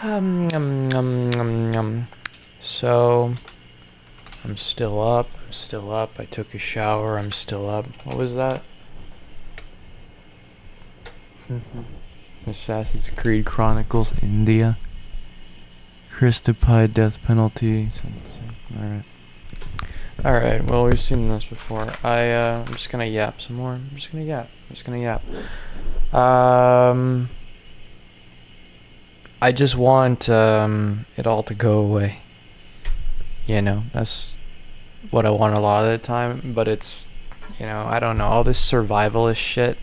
So, I'm still up. I'm still up. I took a shower. I'm still up. What was that? Assassin's Creed Chronicles India. Christopide death penalty. Alright. Alright, well, we've seen this before. I'm just gonna yap some more. I'm just gonna yap. I just want it all to go away. You know, that's what I want a lot of the time, but it's, I don't know, all this survivalist shit,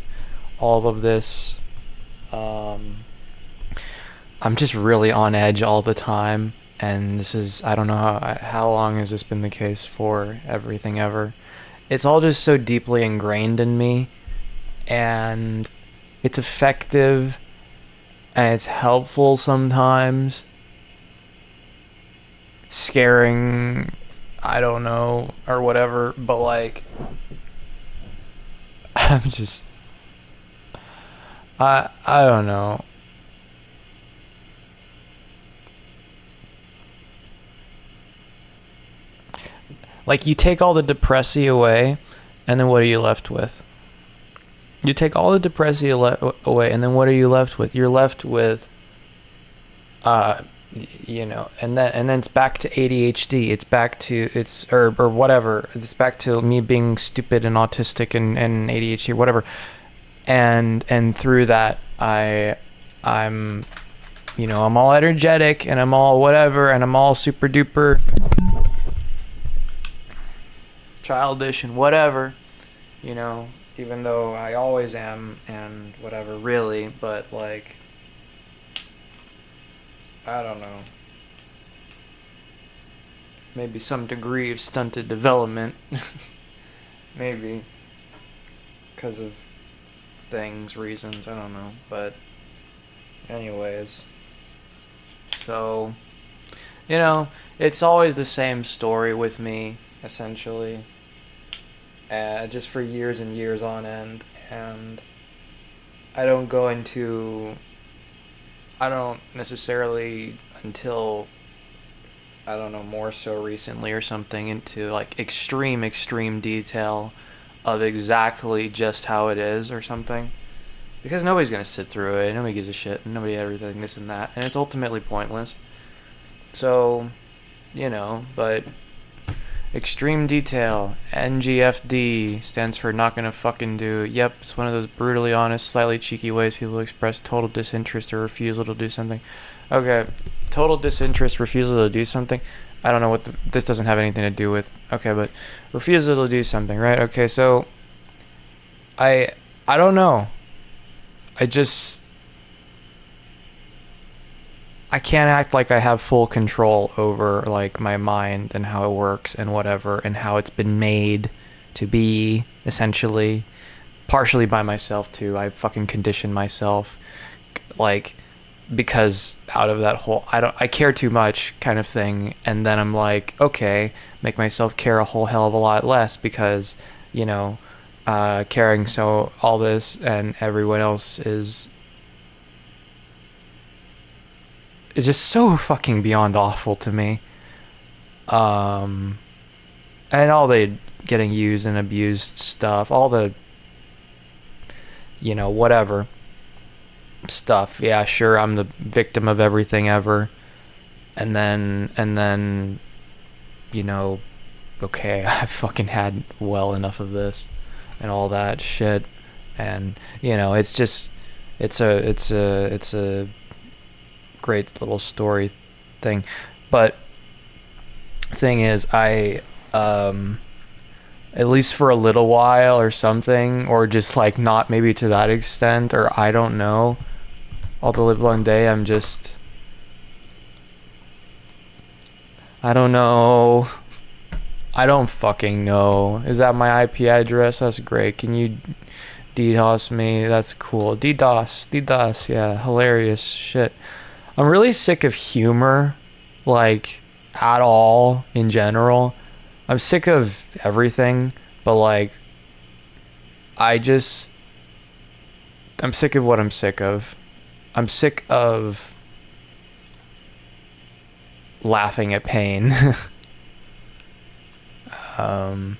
all of this, I'm just really on edge all the time, and this is, I don't know how long has this been the case for everything ever. It's all just so deeply ingrained in me, and it's effective, and it's helpful sometimes, scaring, I don't know, or whatever, but like, I'm just, I don't know. Like, you take all the depressy away, and then what are you left with? You take all the depressy away, and then what are you left with? You're left with, and then it's back to ADHD. It's back to or whatever. It's back to me being stupid and autistic and ADHD or whatever. And through that, I'm I'm all energetic and I'm all whatever and I'm all super duper childish and whatever, even though I always am and whatever, really, but like, I don't know. Maybe some degree of stunted development. Maybe. Because of reasons, I don't know. But, anyways. So, it's always the same story with me, essentially. Just for years and years on end, and I don't necessarily until, I don't know, more so recently or something, into like extreme detail of exactly just how it is or something, because nobody's gonna sit through it, nobody gives a shit, and nobody everything this and that, and it's ultimately pointless. So, but extreme detail, NGFD, stands for not gonna fucking do. Yep, it's one of those brutally honest, slightly cheeky ways people express total disinterest or refusal to do something. Okay, total disinterest, refusal to do something. I don't know what this doesn't have anything to do with. Okay, but refusal to do something, right? Okay, so I don't know. I can't act like I have full control over like my mind and how it works and whatever and how it's been made to be, essentially, partially by myself too. I fucking conditioned myself, like, because out of that whole I care too much kind of thing, and then I'm like, okay, make myself care a whole hell of a lot less because, caring so all this and everyone else is just so fucking beyond awful to me. And all the getting used and abused stuff, all the, whatever stuff. Yeah, sure, I'm the victim of everything ever. And then, okay, I've fucking had well enough of this and all that shit. And, it's just, it's a great little story thing, but thing is, I at least for a little while or something, or just like not maybe to that extent, or I don't know, all the live long day, I don't know. I don't fucking know. Is that my IP address? That's great. Can you DDoS me? That's cool. DDoS, yeah, hilarious shit. I'm really sick of humor, like, at all, in general. I'm sick of everything, but, like, I'm sick of what I'm sick of. I'm sick of laughing at pain. I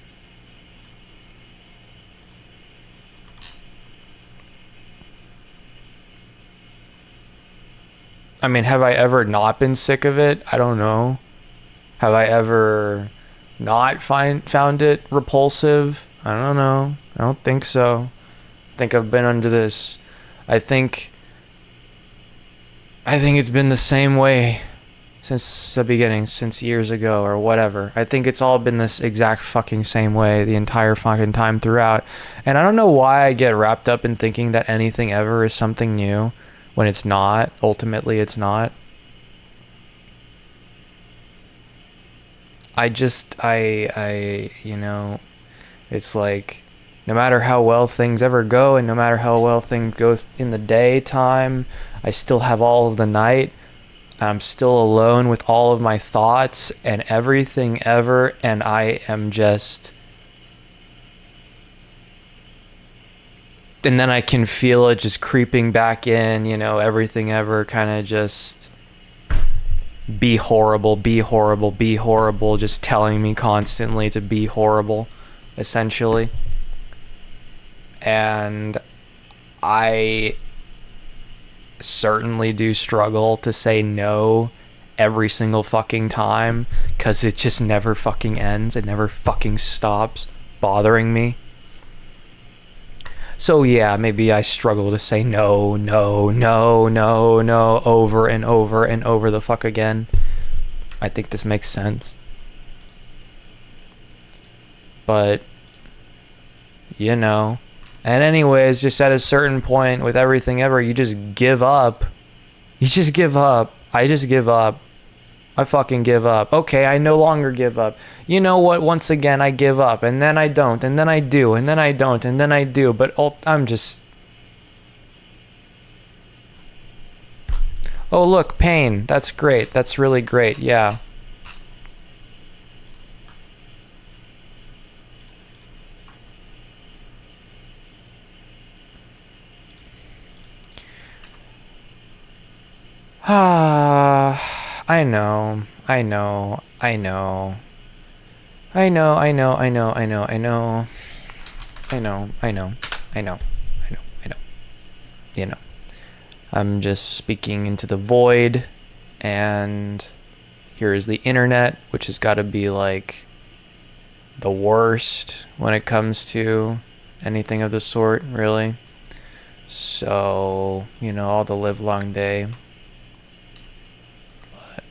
mean, have I ever not been sick of it? I don't know. Have I ever not found it repulsive? I don't know. I don't think so. I think I've been under this. I think it's been the same way since the beginning, since years ago or whatever. I think it's all been this exact fucking same way the entire fucking time throughout. And I don't know why I get wrapped up in thinking that anything ever is something new when it's not. Ultimately, it's not. You know, it's like, no matter how well things ever go, and no matter how well things go in the daytime, I still have all of the night. I'm still alone with all of my thoughts and everything ever, and I am just... And then I can feel it just creeping back in, you know, everything ever kind of just... Be horrible, be horrible, be horrible, just telling me constantly to be horrible, essentially. And I certainly do struggle to say no every single fucking time, because it just never fucking ends. It never fucking stops bothering me. So yeah, maybe I struggle to say no over and over and over the fuck again. I think this makes sense. But, you know. And anyways, just at a certain point with everything ever, you just give up. You just give up. I just give up. I fucking give up. Okay, I no longer give up. You know what? Once again, I give up. And then I don't. And then I do. And then I don't. And then I do. But I'm just... Oh, look, pain. That's great. That's really great. Yeah. I know. I know. I know. I know. I know. I know. I know. I know. I know. I know. I know. I know. I know. You know. I'm just speaking into the void, and here is the internet, which has got to be like the worst when it comes to anything of the sort, really. So, you know, all the live long day. But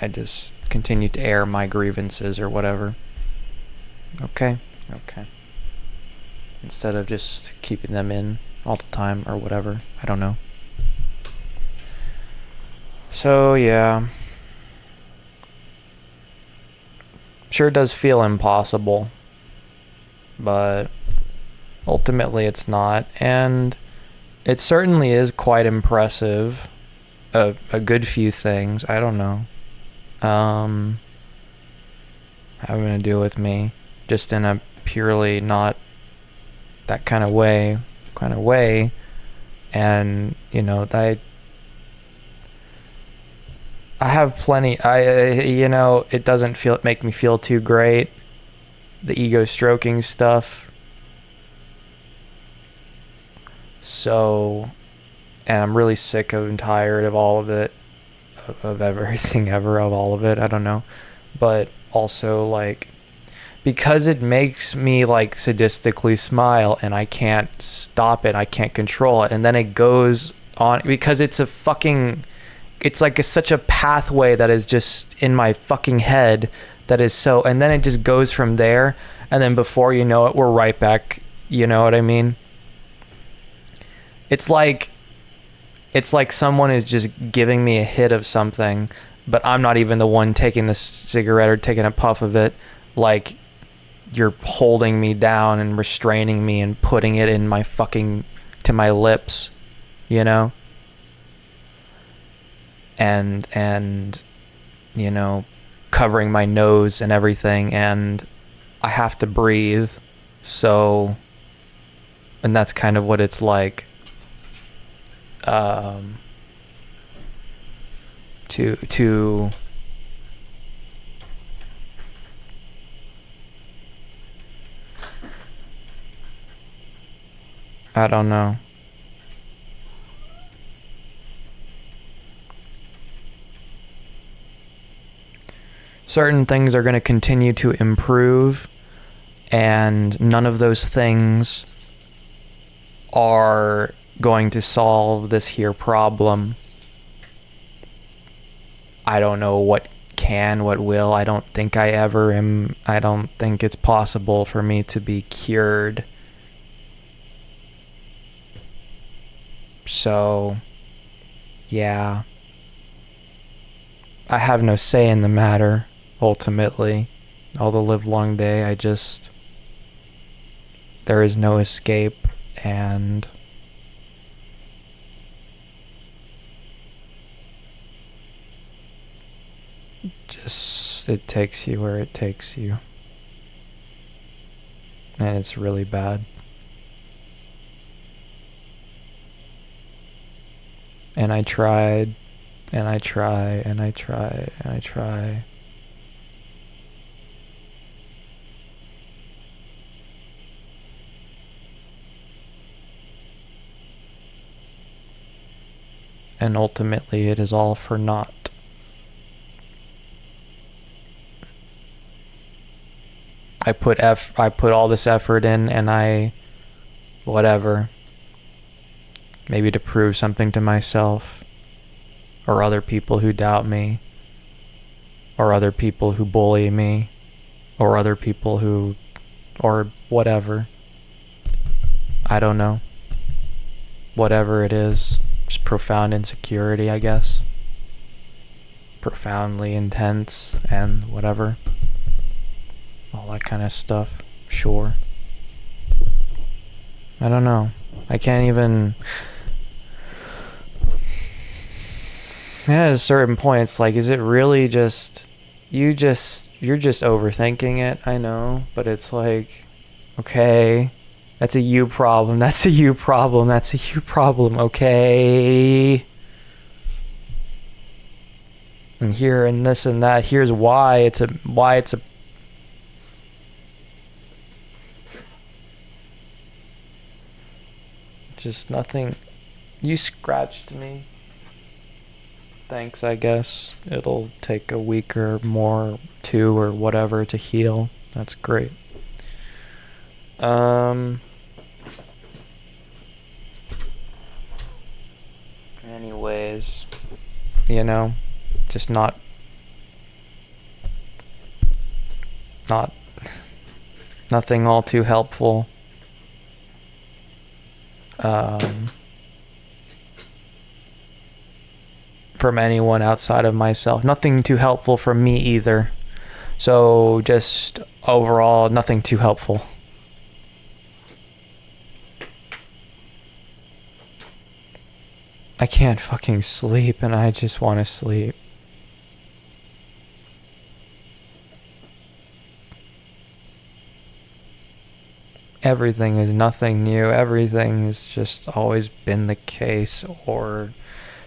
I just continue to air my grievances or whatever. Okay. Instead of just keeping them in all the time or whatever. I don't know. So, yeah. Sure does feel impossible. But ultimately it's not. And it certainly is quite impressive. A good few things. I don't know. Having to do with me. Just in a purely not that kind of way. And, you know, I have plenty. You know, it doesn't make me feel too great. The ego stroking stuff. So, and I'm really sick of and tired of all of it, of everything ever, of all of it. I don't know, but also like, because it makes me like sadistically smile, and I can't stop it. I can't control it, and then it goes on because it's a fucking. It's like such a pathway that is just in my fucking head that is so, and then it just goes from there, and then before you know it, we're right back. You know what I mean? It's like someone is just giving me a hit of something, but I'm not even the one taking the cigarette or taking a puff of it. Like, you're holding me down and restraining me and putting it in my fucking, to my lips, you know? And you know, covering my nose and everything, and I have to breathe. So, and that's kind of what it's like. To I don't know. Certain things are going to continue to improve, and none of those things are going to solve this here problem. I don't know what can, what will. I don't think I ever am. I don't think it's possible for me to be cured. So, yeah. I have no say in the matter, ultimately. All the livelong day, there is no escape, and just, it takes you where it takes you. And it's really bad. And I tried, and I try, and I try, and I try. And ultimately it is all for naught. I put all this effort in, and whatever. Maybe to prove something to myself, or other people who doubt me, or other people who bully me, or other people who, or whatever. I don't know. Whatever it is, just profound insecurity, I guess. Profoundly intense and whatever. All that kind of stuff, sure. I don't know. I can't even... At a certain point, it's like, is it really just... You're just overthinking it, I know. But it's like, okay, that's a you problem, that's a you problem, that's a you problem, okay? And here and this and that, here's why it's a... Just nothing. You scratched me. Thanks, I guess. It'll take a week or more, 2 or whatever to heal. That's great. Anyways, just not nothing all too helpful. From anyone outside of myself. Nothing too helpful from me either. So just overall, nothing too helpful. I can't fucking sleep, and I just want to sleep. Everything is nothing new. Everything has just always been the case, or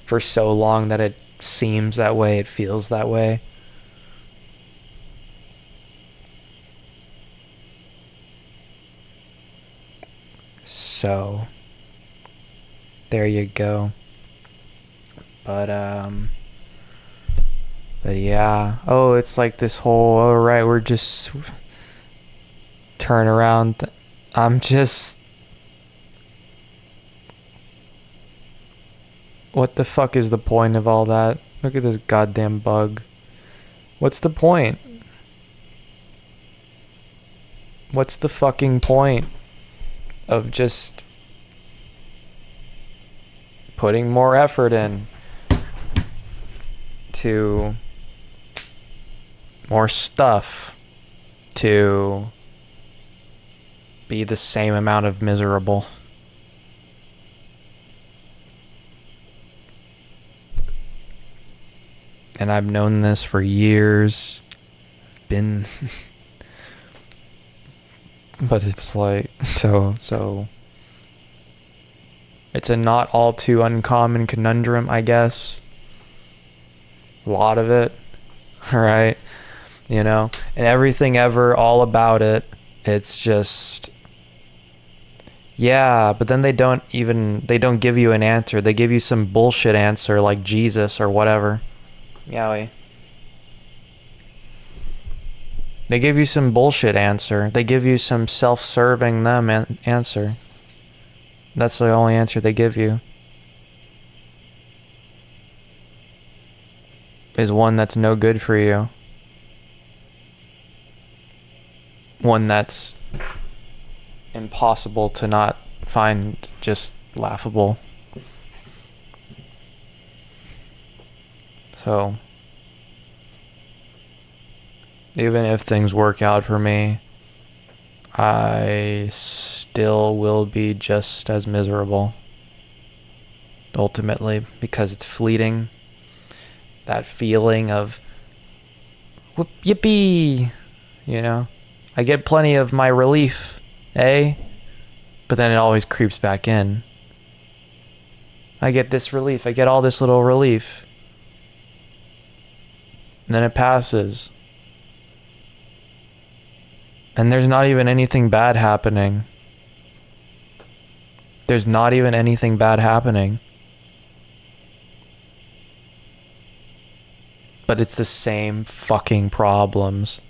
for so long that it seems that way, it feels that way. So, there you go. But yeah. Oh, it's like this whole, oh right, we're just turn around. I'm just... What the fuck is the point of all that? Look at this goddamn bug. What's the point? What's the fucking point of just putting more effort in to more stuff to be the same amount of miserable? And I've known this for years. Been... But it's like... So... It's a not all too uncommon conundrum, I guess. A lot of it. Right? And everything ever, all about it. It's just... Yeah, but then they don't give you an answer. They give you some bullshit answer like Jesus or whatever. Yowie. They give you some bullshit answer. They give you some self-serving answer. That's the only answer they give you. Is one that's no good for you. One that's impossible to not find just laughable. So, even if things work out for me, I still will be just as miserable. Ultimately, because it's fleeting. That feeling of, whoop, yippee, you know? I get plenty of my relief, eh? But then it always creeps back in. I get this relief. I get all this little relief. And then it passes. And there's not even anything bad happening. There's not even anything bad happening. But it's the same fucking problems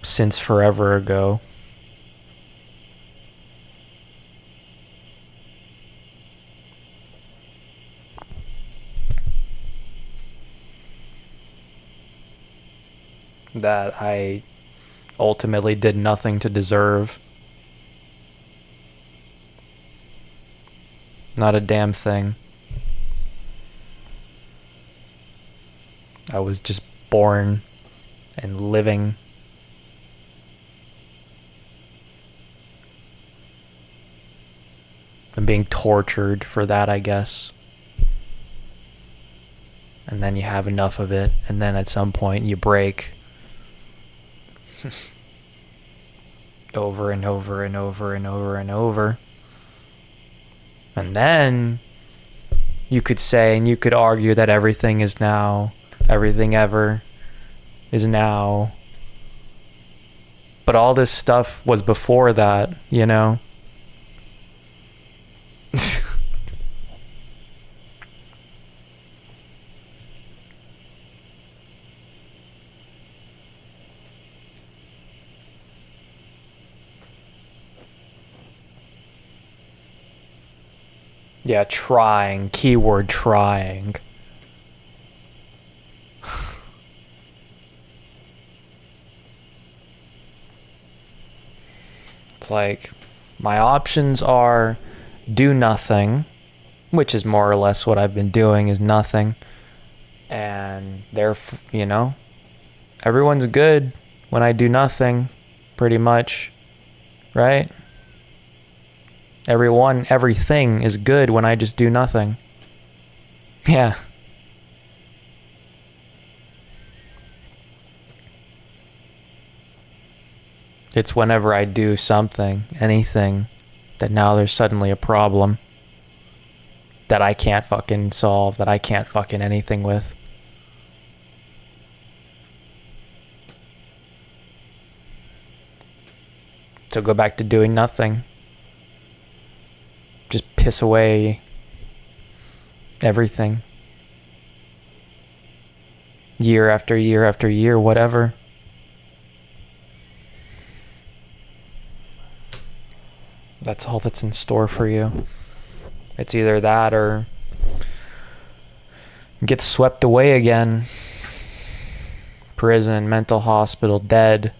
since forever ago. That I ultimately did nothing to deserve. Not a damn thing. I was just born and living. And being tortured for that, I guess. And then you have enough of it, and then at some point you break. Over and over and over and over and over. And then you could say and you could argue that everything is now, everything ever is now. But all this stuff was before that, you know? Yeah, trying. Keyword trying. It's like, my options are do nothing, which is more or less what I've been doing, is nothing. And you know, everyone's good when I do nothing, pretty much, right? Everything is good when I just do nothing. Yeah. It's whenever I do something, anything, that now there's suddenly a problem that I can't fucking solve, that I can't fucking anything with. So go back to doing nothing. Just piss away everything. Year after year after year, whatever. That's all that's in store for you. It's either that or get swept away again. Prison, mental hospital, dead.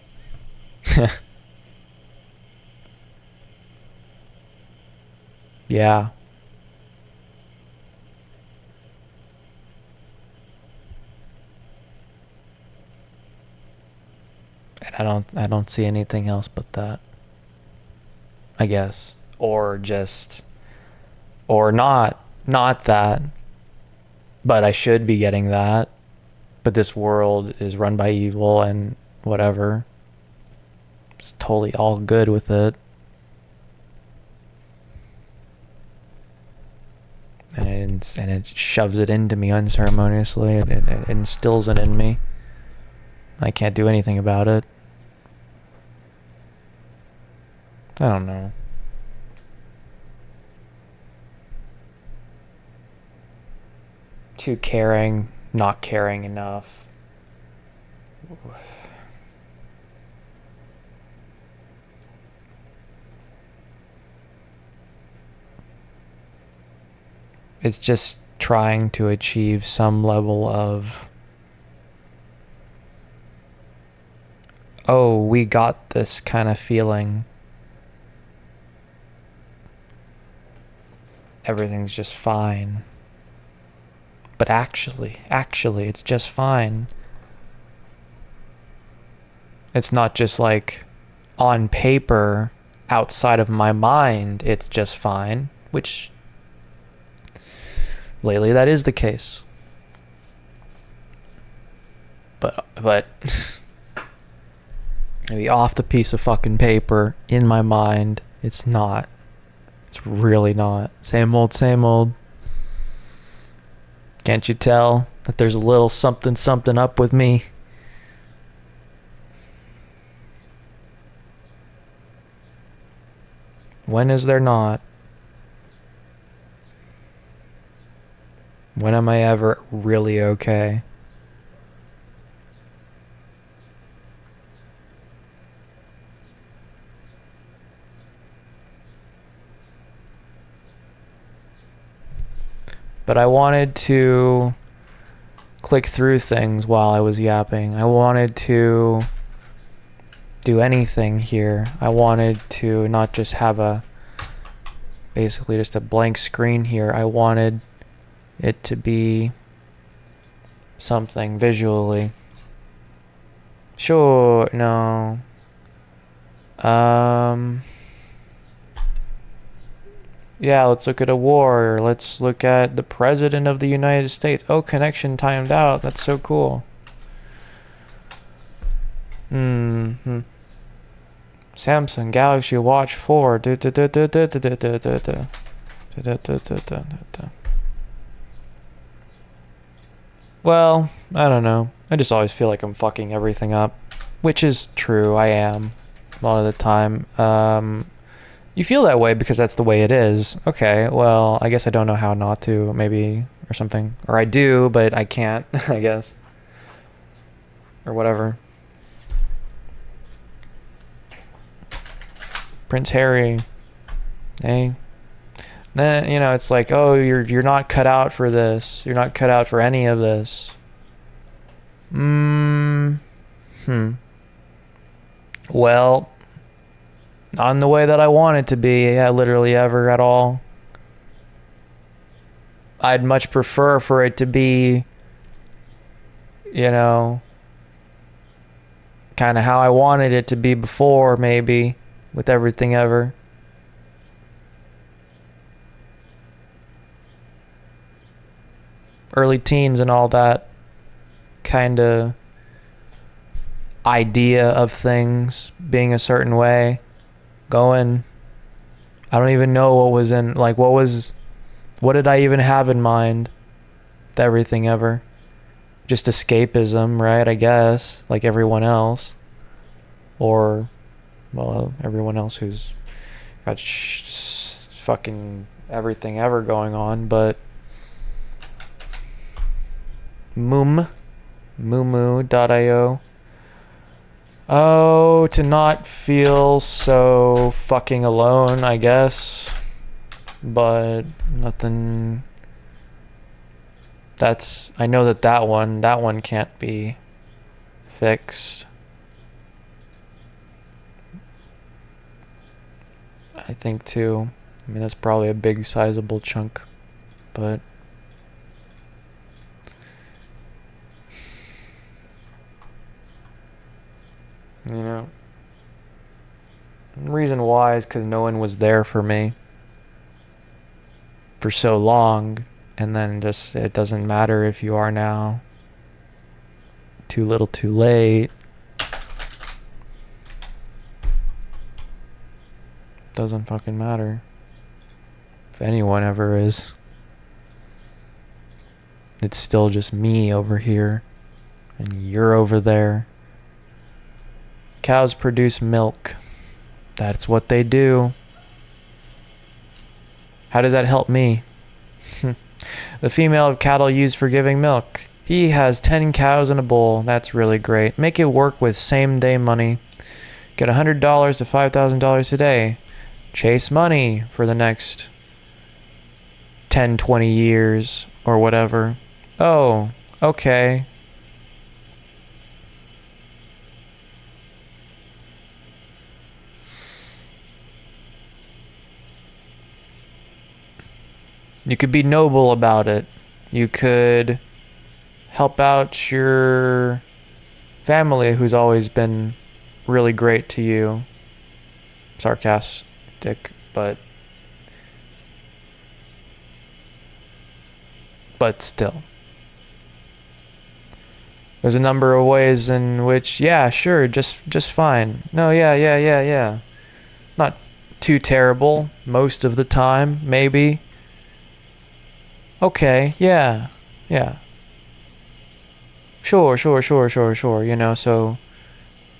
Yeah. And I don't see anything else but that, I guess. Or not that. But I should be getting that. But this world is run by evil and whatever. It's totally all good with it. And it shoves it into me unceremoniously. It instills it in me. I can't do anything about it. I don't know. Too caring, not caring enough. It's just trying to achieve some level of, oh, we got this kind of feeling. Everything's just fine. But actually, it's just fine. It's not just like on paper, outside of my mind, it's just fine, which lately that is the case. But maybe off the piece of fucking paper, in my mind, it's not. It's really not. Same old, same old. Can't you tell that there's a little something up with me? When is there not? When am I ever really okay? But I wanted to click through things while I was yapping. I wanted to do anything here. I wanted to not just have basically just a blank screen here. I wanted it to be something visually. Sure, no. Yeah, let's look at a war. Let's look at the President of the United States. Oh, connection timed out. That's so cool. Samsung Galaxy Watch 4. Well, I don't know. I just always feel like I'm fucking everything up. Which is true, I am. A lot of the time. You feel that way because that's the way it is. Okay, well, I guess I don't know how not to, maybe, or something. Or I do, but I can't, I guess. Or whatever. Prince Harry. Hey. Then, you know, it's like, oh, you're not cut out for this. You're not cut out for any of this. Well, not in the way that I want it to be, yeah, literally ever at all. I'd much prefer for it to be, you know, kind of how I wanted it to be before, maybe, with everything ever. Early teens and all that kind of idea of things being a certain way. Going, I don't even know what was in, like, what did I even have in mind with everything ever? Just escapism, right? I guess, like everyone else. Or, well, everyone else who's got fucking everything ever going on, but Mumu.io. Oh, to not feel so fucking alone, I guess. But nothing. I know that one can't be fixed. I think too. I mean, that's probably a big sizable chunk, but you know, the reason why is because no one was there for me for so long, and then just it doesn't matter if you are now. Too little, too late. Doesn't fucking matter if anyone ever is. It's still just me over here, and you're over there. Cows produce milk. That's what they do. How does that help me? The female of cattle used for giving milk. He has 10 cows in a bowl. That's really great. Make it work with same-day money. Get $100 to $5,000 a day. Chase money for the next 10, 20 years or whatever. Oh, okay. You could be noble about it. You could help out your family who's always been really great to you. Sarcastic, but still. There's a number of ways in which, yeah, sure, just fine. No, yeah. Not too terrible most of the time, maybe. Okay, yeah. Sure, you know, so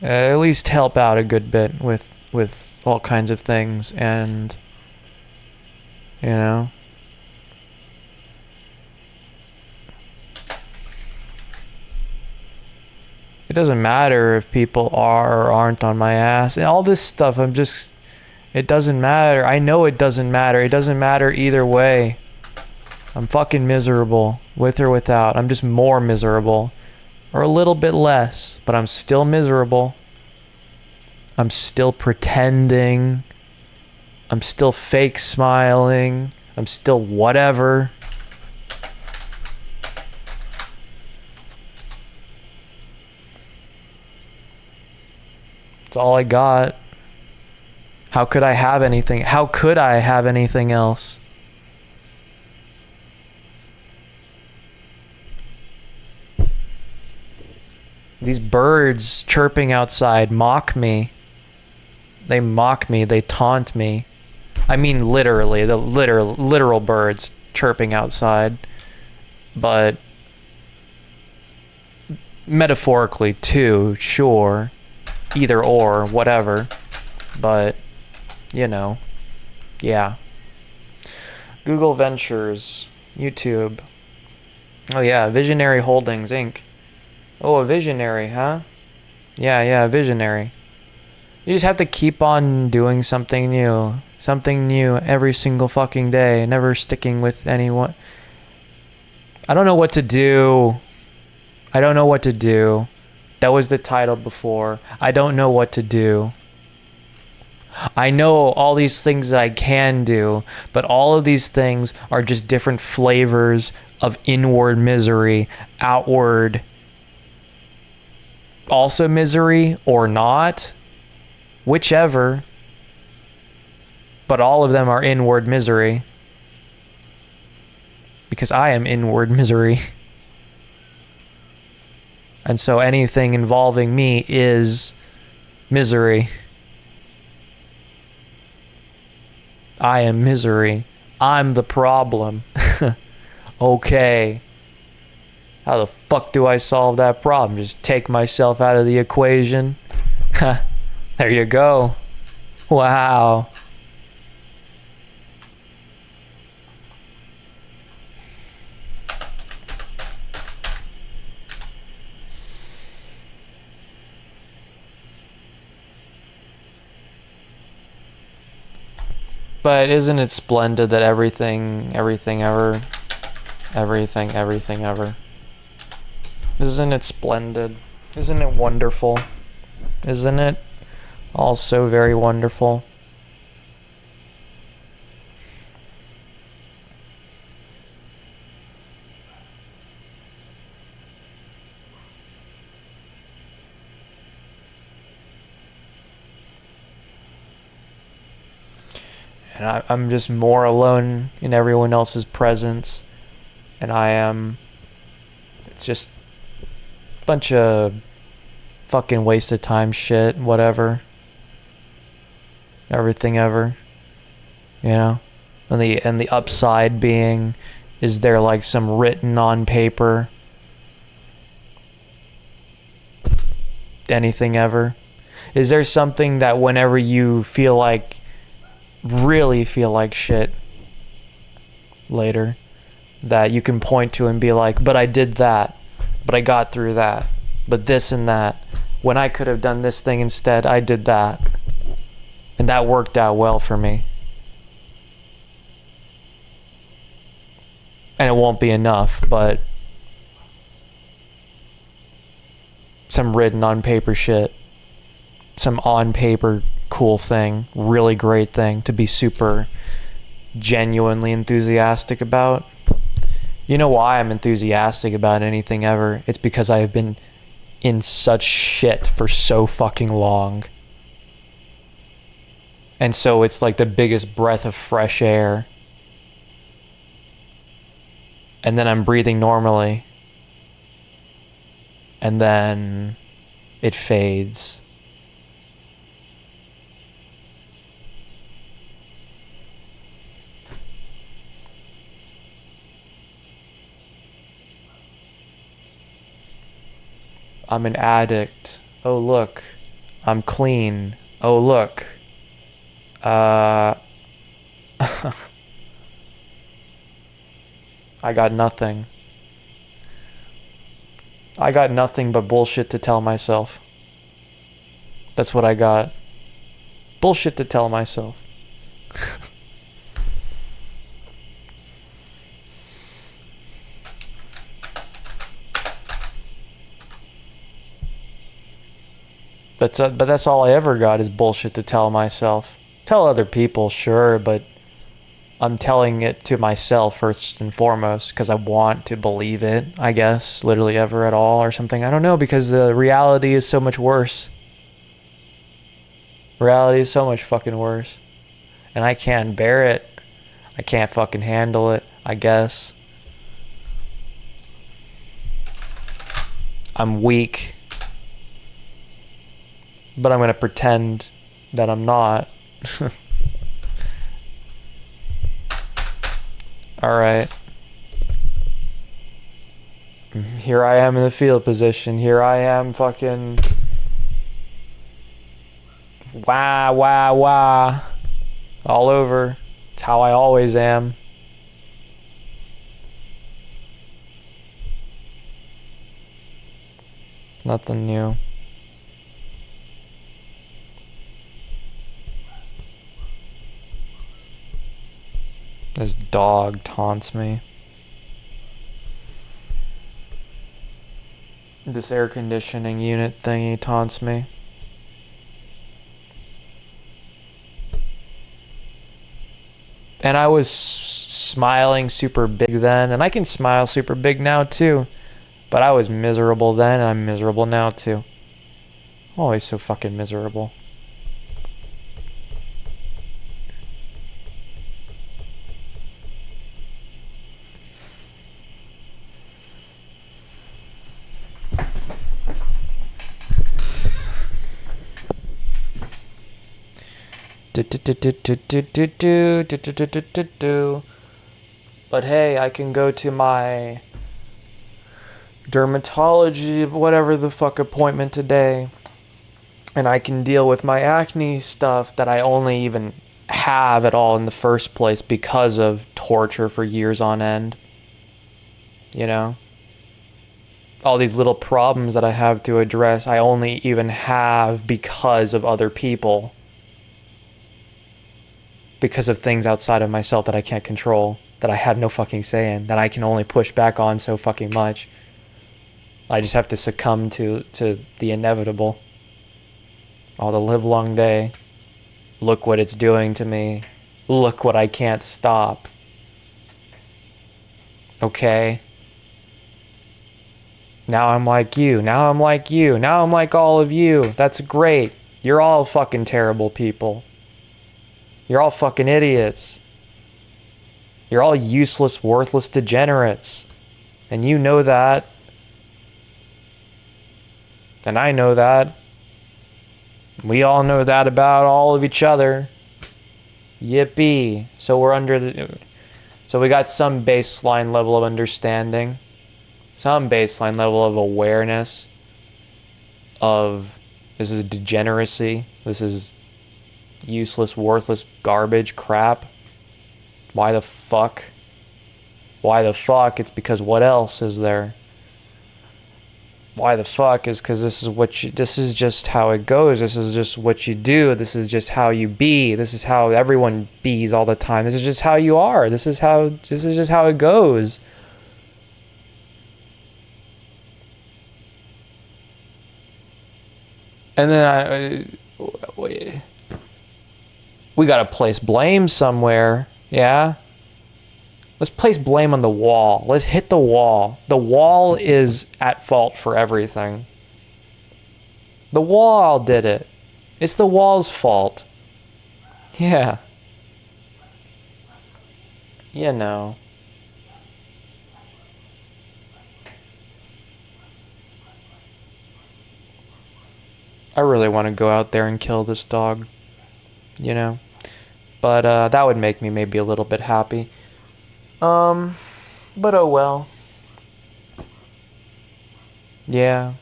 at least help out a good bit with all kinds of things, and, you know. It doesn't matter if people are or aren't on my ass. And all this stuff, it doesn't matter. I know it doesn't matter. It doesn't matter either way. I'm fucking miserable, with or without. I'm just more miserable. Or a little bit less, but I'm still miserable. I'm still pretending. I'm still fake smiling. I'm still whatever. That's all I got. How could I have anything? How could I have anything else? These birds chirping outside mock me. They mock me. They taunt me. I mean literally, the literal birds chirping outside. But metaphorically too, sure. Either or, whatever. But, you know, yeah. Google Ventures, YouTube. Oh yeah, Visionary Holdings, Inc. Oh, a visionary, huh? Yeah, a visionary. You just have to keep on doing something new. Something new every single fucking day. Never sticking with anyone. I don't know what to do. That was the title before. I don't know what to do. I know all these things that I can do, but all of these things are just different flavors of inward misery, outward also misery or not, whichever, but all of them are inward misery because I am inward misery. And so anything involving me is misery. I am misery. I'm the problem. Okay. How the fuck do I solve that problem? Just take myself out of the equation? There you go. Wow. But isn't it splendid that everything ever, isn't it splendid? Isn't it wonderful? Isn't it all so very wonderful? And I'm just more alone in everyone else's presence. And it's just a bunch of fucking waste of time shit, whatever. Everything ever. You know? And the upside being, is there like some written on paper? Anything ever? Is there something that whenever you really feel like shit later, that you can point to and be like, but I did that, but I got through that, but this and that. When I could have done this thing instead, I did that. And that worked out well for me. And it won't be enough, but some written on paper shit, some on paper cool thing, really great thing to be super genuinely enthusiastic about. You know why I'm enthusiastic about anything ever? It's because I have been in such shit for so fucking long. And so it's like the biggest breath of fresh air. And then I'm breathing normally. And then it fades. I'm an addict. Oh, look. I'm clean. Oh, look. I got nothing. I got nothing but bullshit to tell myself. That's what I got. Bullshit to tell myself. But that's all I ever got is bullshit to tell myself. Tell other people, sure, but I'm telling it to myself first and foremost because I want to believe it, I guess, literally ever at all or something. I don't know, because the reality is so much worse. Reality is so much fucking worse. And I can't bear it. I can't fucking handle it, I guess. I'm weak. But I'm going to pretend that I'm not. Alright. Here I am in the field position. Here I am fucking... Wah, wah, wah. All over. It's how I always am. Nothing new. This dog taunts me. This air conditioning unit thingy taunts me. And I was smiling super big then, and I can smile super big now too. But I was miserable then, and I'm miserable now too. Always so fucking miserable. But hey, I can go to my dermatology, whatever the fuck appointment today, and I can deal with my acne stuff that I only even have at all in the first place because of torture for years on end. You know? All these little problems that I have to address, I only even have because of other people. Because of things outside of myself that I can't control, that I have no fucking say in, that I can only push back on so fucking much. I just have to succumb to the inevitable. Oh, the livelong day. Look what it's doing to me. Look what I can't stop. Okay? Now I'm like you. Now I'm like you. Now I'm like all of you. That's great. You're all fucking terrible people. You're all fucking idiots. You're all useless, worthless degenerates. And you know that. And I know that. We all know that about all of each other. Yippee. So we're under the... So we got some baseline level of understanding. Some baseline level of awareness of this is degeneracy. This is useless, worthless, garbage, crap. Why the fuck? Why the fuck? It's because what else is there? Why the fuck is because this is just how it goes. This is just what you do. This is just how you be. This is how everyone bees all the time. This is just how you are. This is just how it goes. And then we gotta place blame somewhere. Yeah. Let's place blame on the wall. Let's hit the wall. The wall is at fault for everything. The wall did it. It's the wall's fault. Yeah. You know. I really want to go out there and kill this dog. You know. But that would make me maybe a little bit happy. But oh well. Yeah.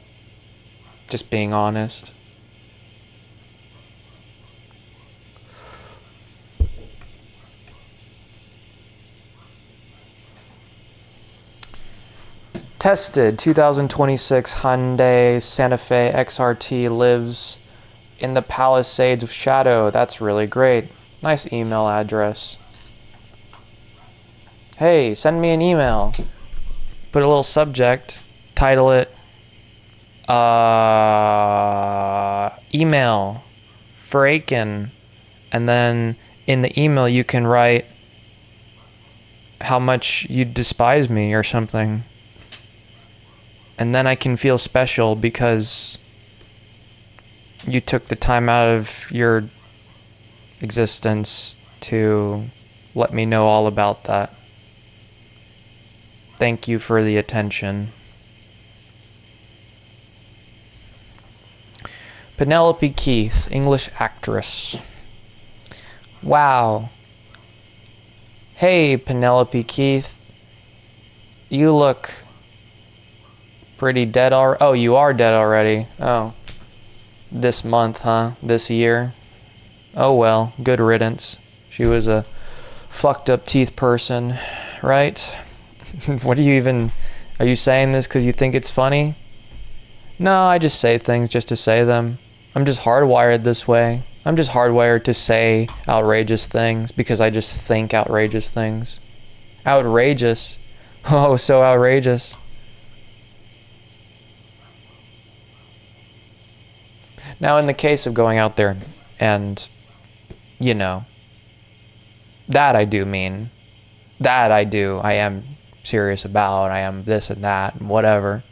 Just being honest. Tested 2026 Hyundai Santa Fe XRT lives in the Palisades of Shadow. That's really great. Nice email address. Hey, send me an email. Put a little subject. Title it email for Aiken. And then in the email you can write how much you despise me or something. And then I can feel special because you took the time out of your existence to let me know all about that. Thank you for the attention. Penelope Keith, English actress. Wow. Hey, Penelope Keith. You look pretty dead already. Oh, you are dead already. Oh. This month, huh? This year? Oh well, good riddance. She was a fucked up teeth person, right? What are you saying this because you think it's funny? No, I just say things just to say them. I'm just hardwired this way. I'm just hardwired to say outrageous things because I just think outrageous things. Outrageous. Oh, so outrageous. Now, in the case of going out there and, you know, that I do mean. That I do. I am serious about. I am this and that and whatever.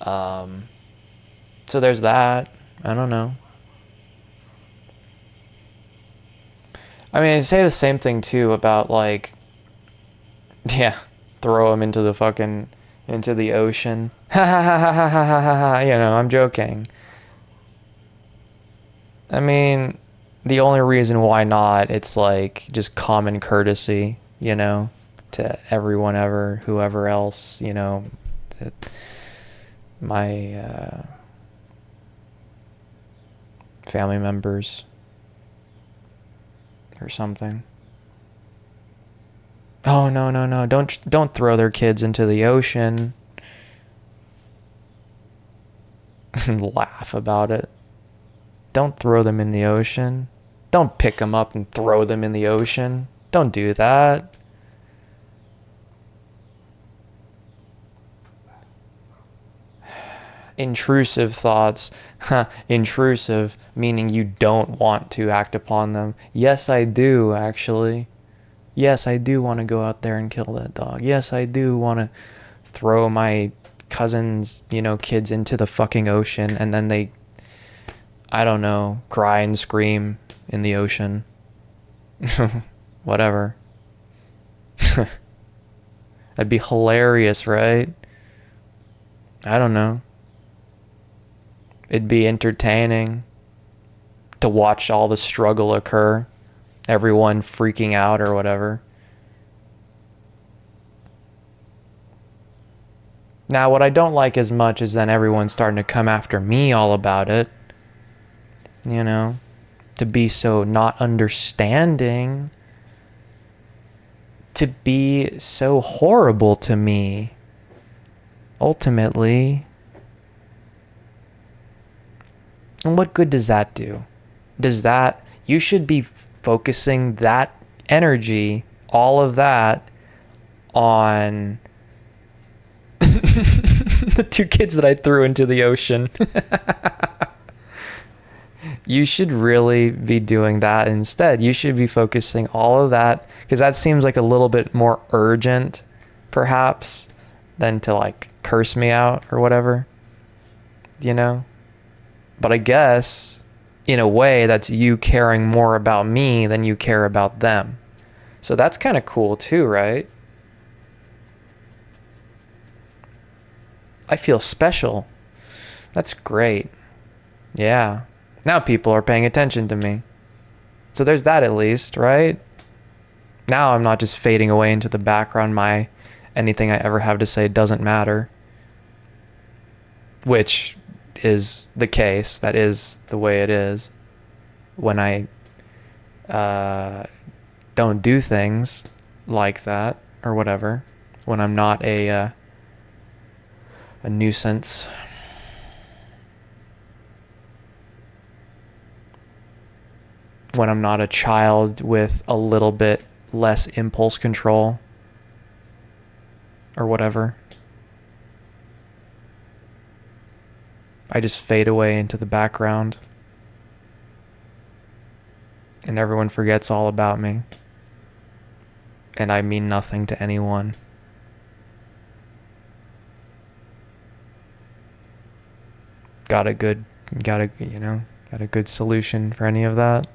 So there's that. I don't know. I mean, I say the same thing too about like, yeah, throw them into the ocean. Ha ha ha ha ha ha ha ha. You know, I'm joking. I mean, the only reason why not, it's like just common courtesy, you know, to everyone ever, whoever else, you know, that my family members or something. Oh, no, don't throw their kids into the ocean. Laugh about it. Don't throw them in the ocean. Don't pick them up and throw them in the ocean. Don't do that. Intrusive thoughts. Intrusive, meaning you don't want to act upon them. Yes, I do, actually. Yes, I do want to go out there and kill that dog. Yes, I do want to throw my cousins, you know, kids into the fucking ocean and then they, I don't know, cry and scream in the ocean. Whatever. That'd be hilarious, right? I don't know. It'd be entertaining to watch all the struggle occur. Everyone freaking out or whatever. Now, what I don't like as much is then everyone starting to come after me all about it. You know, to be so not understanding. to be so horrible to me, ultimately. And what good does that do? You should be focusing that energy, all of that, on the 2 kids that I threw into the ocean. You should really be doing that instead. You should be focusing all of that, because that seems like a little bit more urgent, perhaps, than to like curse me out or whatever, you know? But I guess, in a way, that's you caring more about me than you care about them. So that's kind of cool too, right? I feel special. That's great. Yeah. Now people are paying attention to me. So there's that at least, right? Now I'm not just fading away into the background. Anything I ever have to say doesn't matter. Which is the case. That is the way it is. When I don't do things like that or whatever. When I'm not a nuisance. When I'm not a child with a little bit less impulse control or whatever. I just fade away into the background and everyone forgets all about me. And I mean nothing to anyone. Got a good solution for any of that?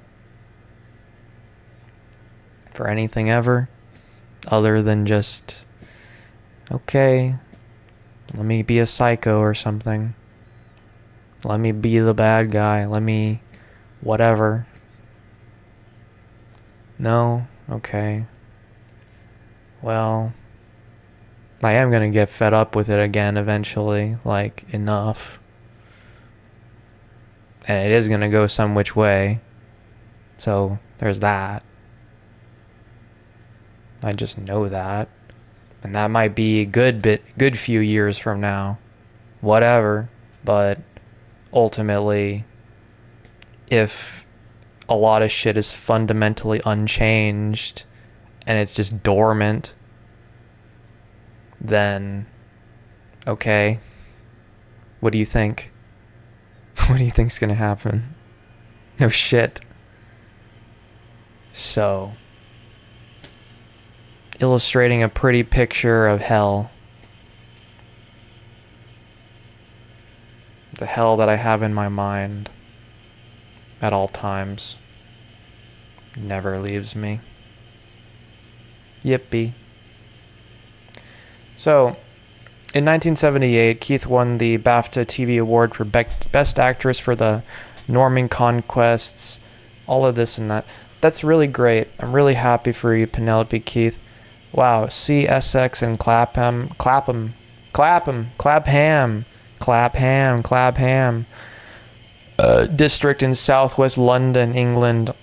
For anything ever, other than just, okay, let me be a psycho or something. Let me be the bad guy. Let me whatever. No? Okay. Well, I am going to get fed up with it again eventually, like enough. And it is going to go some which way. So there's that. I just know that. And that might be a good few years from now. Whatever. But ultimately, if a lot of shit is fundamentally unchanged and it's just dormant, then okay. What do you think? What do you think's gonna happen? No shit. So, illustrating a pretty picture of hell. The hell that I have in my mind at all times never leaves me. Yippee. So, in 1978, Keith won the BAFTA TV Award for Best Actress for the Norman Conquests, all of this and that. That's really great. I'm really happy for you, Penelope Keith. Wow, CSX and Clapham, district in southwest London, England,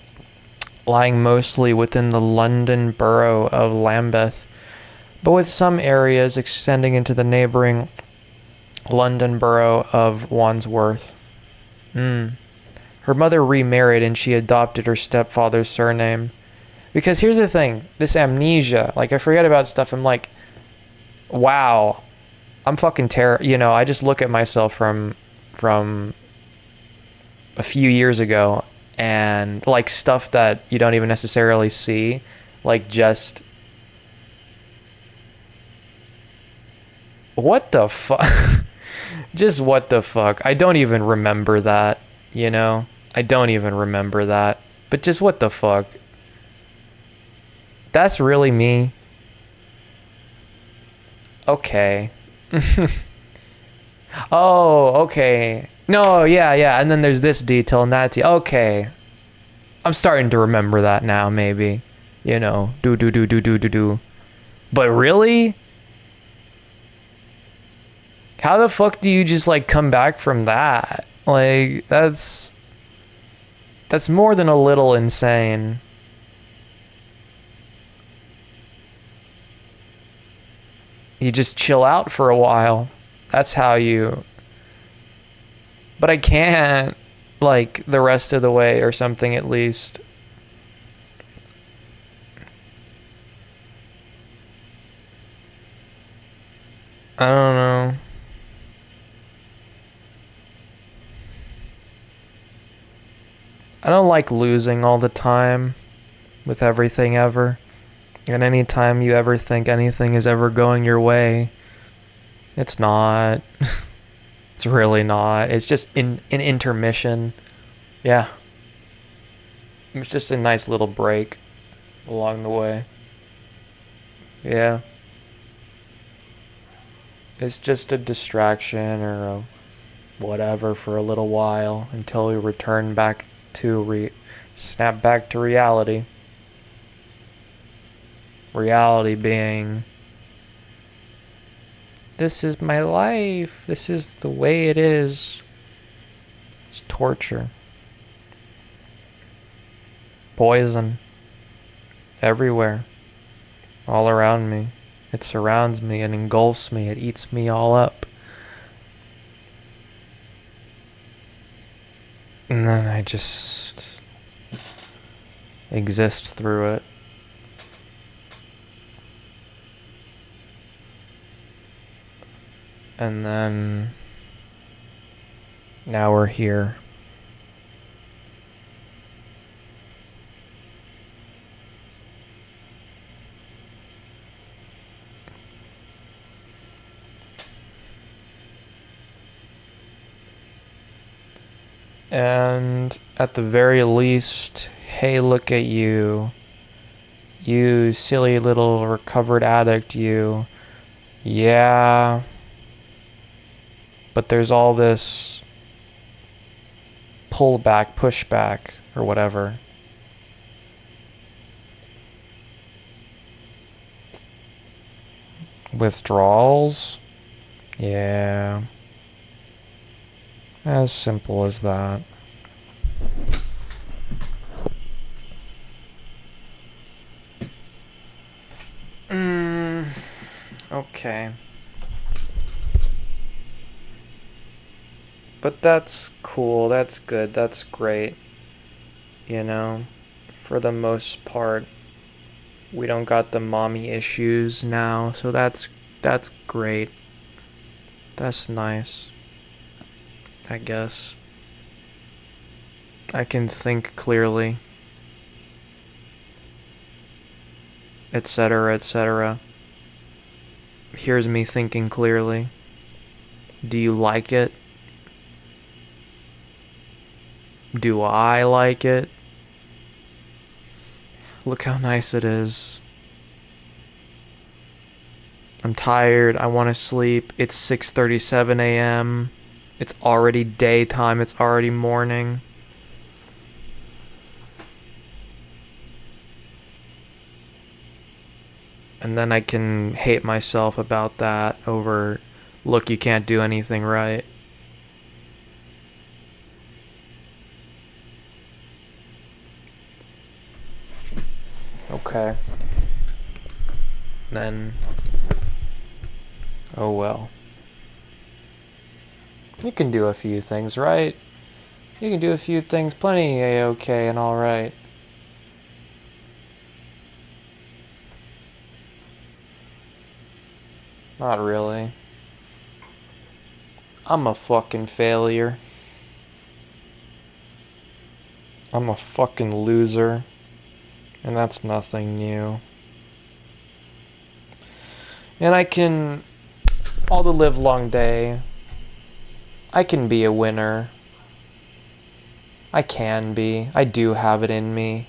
lying mostly within the London borough of Lambeth, but with some areas extending into the neighboring London borough of Wandsworth. Her mother remarried and she adopted her stepfather's surname. Because here's the thing, this amnesia, like I forget about stuff, I'm like, wow, I'm fucking I just look at myself from a few years ago and like stuff that you don't even necessarily see, like just what the fuck? Just what the fuck? I don't even remember that, I don't even remember that. But just what the fuck? That's really me? Okay. Oh, okay. No, yeah. And then there's this detail and that detail. Okay. I'm starting to remember that now, maybe. Do. But really? How the fuck do you just like come back from that? Like, that's more than a little insane. You just chill out for a while. That's how you... But I can't, like, the rest of the way or something at least. I don't know. I don't like losing all the time with everything ever. And anytime you ever think anything is ever going your way, it's not. It's really not. It's just an intermission. Yeah. It's just a nice little break along the way. Yeah. It's just a distraction or a whatever for a little while until we return back to snap back to reality. Reality being, this is my life. This is the way it is. It's torture. Poison. Everywhere. All around me. It surrounds me. It engulfs me. It eats me all up. And then I just exist through it. And then now we're here. And at the very least, hey, look at you. You silly little recovered addict, you. Yeah. But there's all this pullback, pushback, or whatever. Withdrawals? Yeah. As simple as that. Okay. But that's cool, that's good, that's great. You know, for the most part, we don't got the mommy issues now, so that's great. That's nice. I guess. I can think clearly. Etc., etc. Here's me thinking clearly. Do you like it? Do I like it? Look how nice it is. I'm tired. I want to sleep. It's 6:37 a.m. It's already daytime. It's already morning. And then I can hate myself about that over, look, you can't do anything right. Okay. Then, oh well. You can do a few things right. You can do a few things plenty A-okay and alright. Not really. I'm a fucking failure. I'm a fucking loser. And that's nothing new. And I can, all the live long day, I can be a winner. I can be. I do have it in me.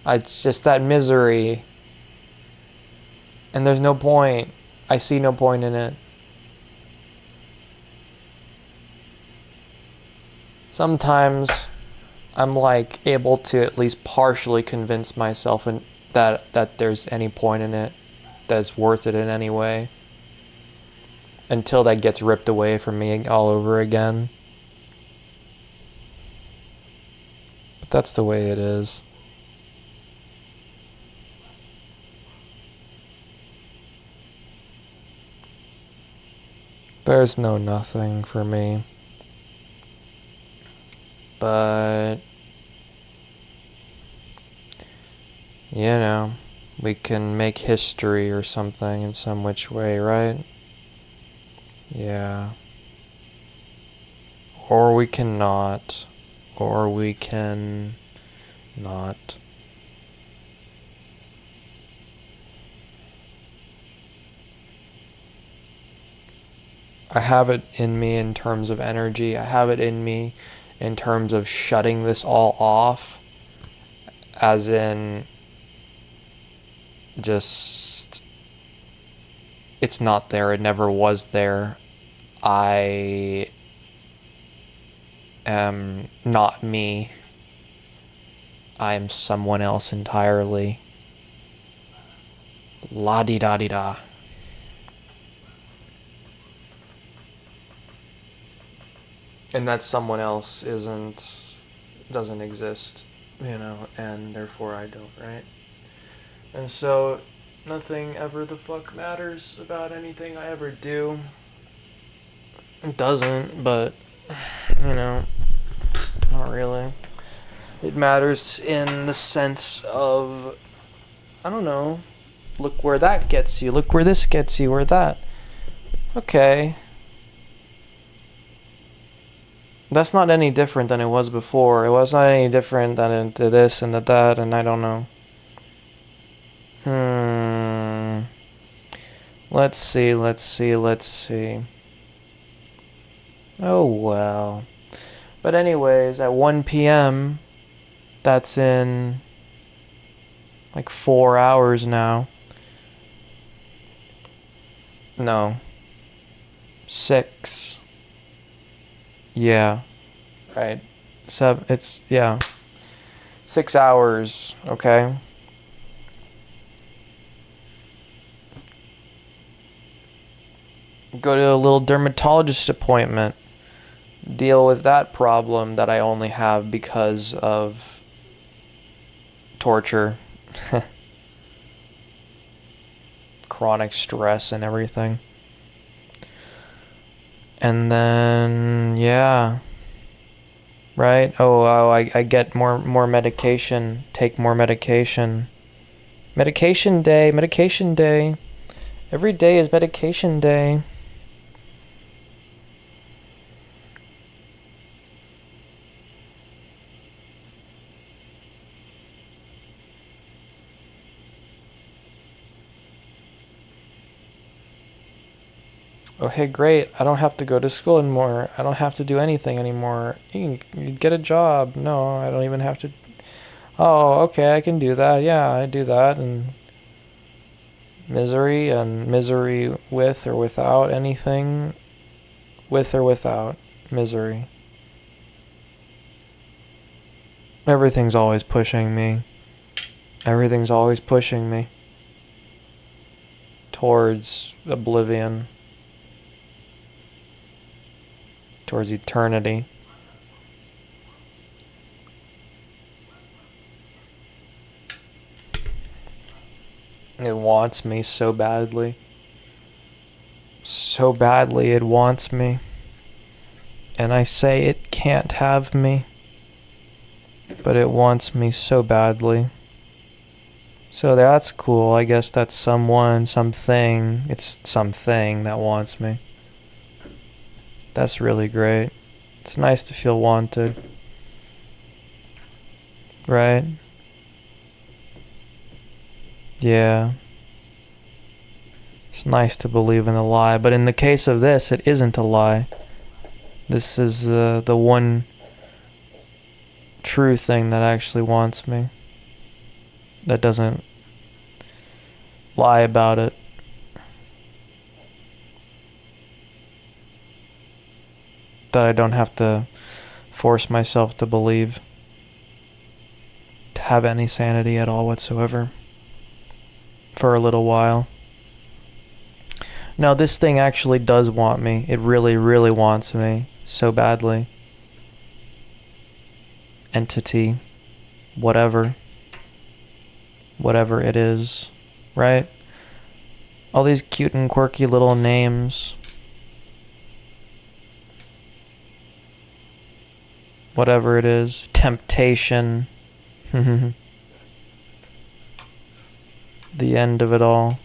It's just that misery. And there's no point. I see no point in it. Sometimes I'm like able to at least partially convince myself that there's any point in it, that's worth it in any way. Until that gets ripped away from me all over again. But that's the way it is. There's no nothing for me. But, you know, we can make history or something in some which way, right? Yeah. Or we can not. Or we can not. I have it in me in terms of energy. I have it in me in terms of shutting this all off. As in, just, it's not there. It never was there. I am not me. I am someone else entirely. La-di-da-di-da. And that someone else doesn't exist, and therefore I don't, right? And so, nothing ever the fuck matters about anything I ever do. It doesn't, but, not really. It matters in the sense of, I don't know, look where that gets you, look where this gets you, where that. Okay. That's not any different than it was before. It was not any different than into this and that, and I don't know. Let's see. Oh, well. But anyways, at 1 p.m., that's in like 4 hours now. No. 6. Yeah. Right. 7. Yeah. 6 hours, okay? Go to a little dermatologist appointment. Deal with that problem that I only have because of torture. Chronic stress and everything. And then, yeah. Right? I get more medication. Take more medication. Medication day. Every day is medication day. Oh, hey, great. I don't have to go to school anymore. I don't have to do anything anymore. You can get a job. No, I don't even have to. Oh, okay, I can do that. Yeah, I do that. And misery with or without anything. With or without misery. Everything's always pushing me. Towards oblivion. Towards eternity. It wants me so badly. So badly it wants me. And I say it can't have me. But it wants me so badly. So that's cool. I guess that's someone, something. It's something that wants me. That's really great. It's nice to feel wanted. Right? Yeah. It's nice to believe in a lie, but in the case of this, it isn't a lie. This is the one true thing that actually wants me. That doesn't lie about it. That I don't have to force myself to believe, to have any sanity at all whatsoever, for a little while. No, this thing actually does want me. It really, really wants me so badly. Entity, whatever it is, right? All these cute and quirky little names. whatever it is, temptation, the end of it all.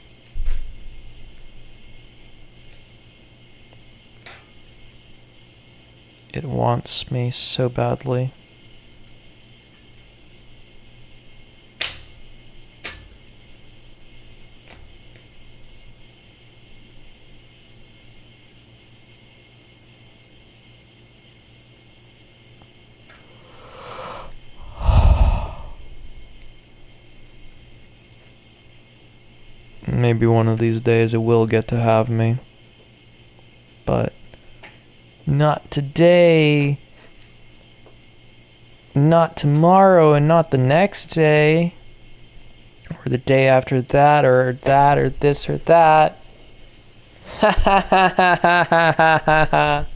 It wants me so badly. Maybe one of these days it will get to have me. But not today. Not tomorrow, and not the next day. Or the day after that, or this or that. Ha ha ha ha ha ha ha ha.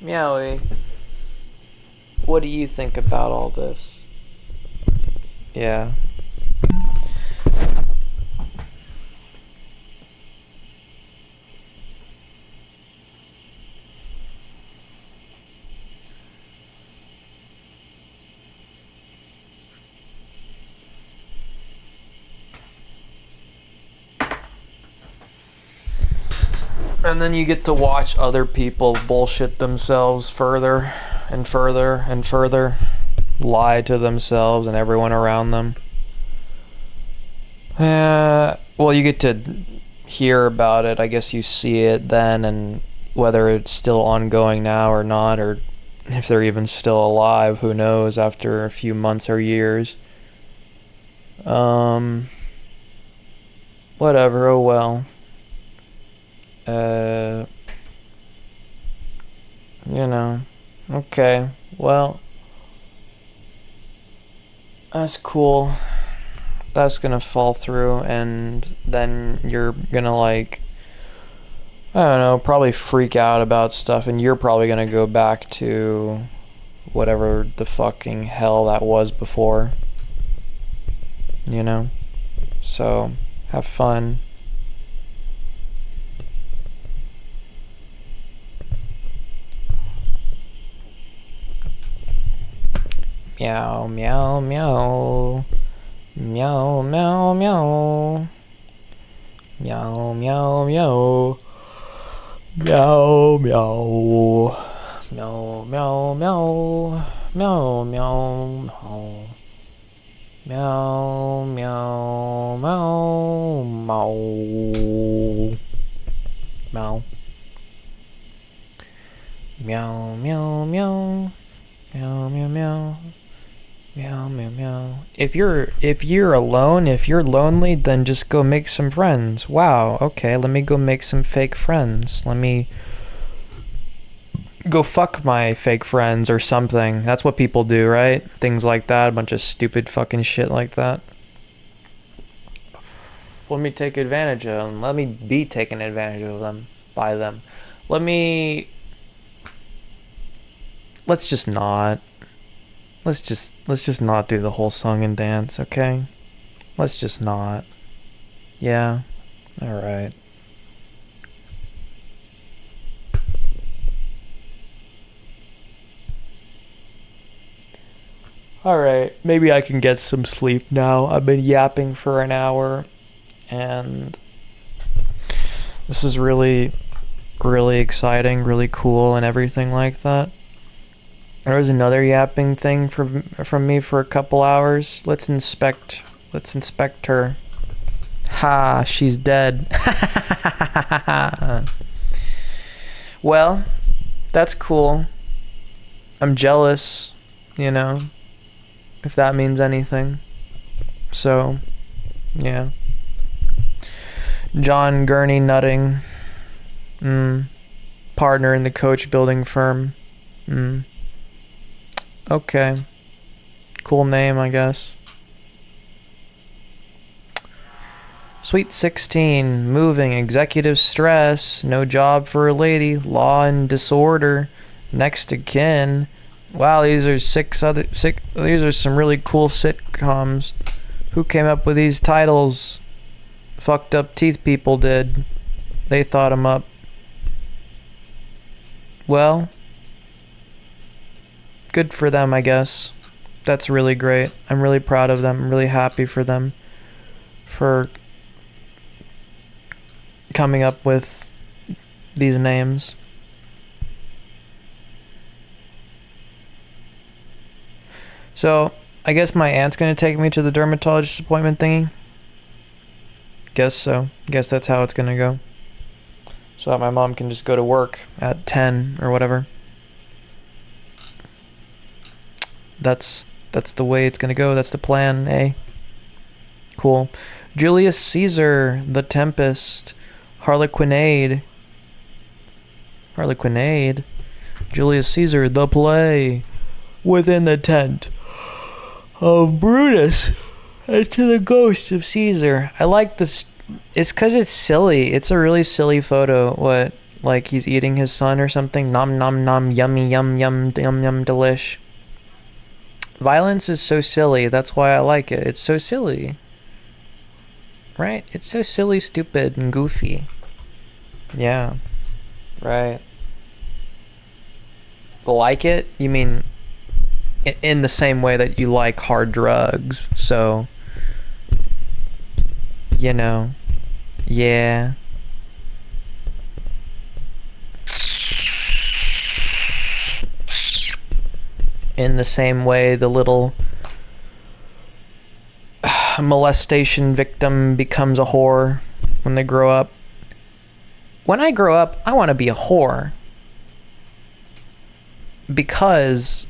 Meowie. What do you think about all this? Yeah. And then you get to watch other people bullshit themselves further and further and further, lie to themselves and everyone around them. Well, you get to hear about it. I guess you see it then, and whether it's still ongoing now or not, or if they're even still alive, who knows, after a few months or years. Whatever, oh well. You know, okay, well, that's cool. That's gonna fall through, and then you're gonna, like, I don't know, probably freak out about stuff, and you're probably gonna go back to whatever the fucking hell that was before, you know? So, have fun. Meow, meow, meow. Meow, meow, meow. Meow, meow, meow. Meow, meow. Meow, meow, meow. Meow, meow, meow. Meow, meow, meow, meow. Meow. Meow, meow, meow. Meow, meow, meow. Meow, meow, meow. If you're alone, if you're lonely, then just go make some friends. Wow, okay, let me go make some fake friends. Let me go fuck my fake friends or something. That's what people do, right? Things like that, a bunch of stupid fucking shit like that. Let me take advantage of them. Let me be taken advantage of them by them. Let's just not. Let's just not do the whole song and dance, okay? Let's just not. Yeah. All right. All right. Maybe I can get some sleep now. I've been yapping for an hour, and this is really, really exciting, really cool, and everything like that. There was another yapping thing from me for a couple hours. Let's inspect her. Ha, she's dead. Well, that's cool. I'm jealous, you know, if that means anything. So, yeah. John Gurney nutting. Partner in the coach building firm. Okay. Cool name, I guess. Sweet 16. Moving. Executive stress. No job for a lady. Law and disorder. Next of kin. Wow, these are these are some really cool sitcoms. Who came up with these titles? fucked up teeth people did. They thought him up. Well, good for them, I guess. That's really great. I'm really proud of them. I'm really happy for them for coming up with these names. So, I guess my aunt's gonna take me to the dermatologist appointment thingy. Guess so. Guess that's how it's gonna go. So that my mom can just go to work at 10 or whatever. That's the way it's gonna go. That's the plan, eh? Cool. Julius Caesar, the Tempest, Harlequinade. Julius Caesar, the play. Within the tent of Brutus and to the ghost of Caesar. I like this. It's because it's silly. It's a really silly photo. What? Like he's eating his son or something? Nom nom nom, yummy, yum yum, yum yum, delish. Violence is so silly. That's why I like it. It's so silly. Right? It's so silly, stupid, and goofy. Yeah. Right. Like it? You mean in the same way that you like hard drugs. So, you know, yeah. In the same way the little molestation victim becomes a whore when they grow up. When I grow up, I want to be a whore. Because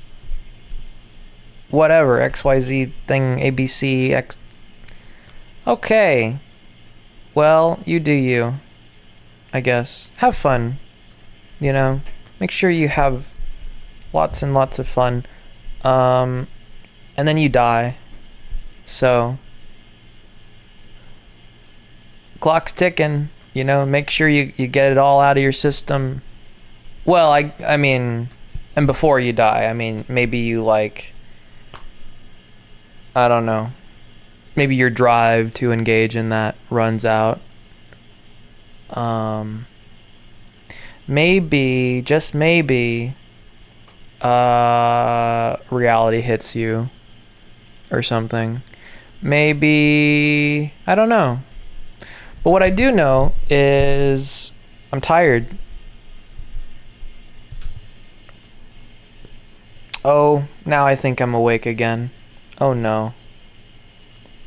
whatever, XYZ thing, ABC, X. Okay. Well, you do you. I guess. Have fun. You know? Make sure you have lots and lots of fun. And then you die. So, clock's ticking. You know, make sure you get it all out of your system. Well, I mean, and before you die, I mean, maybe you like, I don't know, maybe your drive to engage in that runs out. Maybe, just maybe, reality hits you or something. Maybe, I don't know. But what I do know is I'm tired. Oh, now I think I'm awake again. Oh no.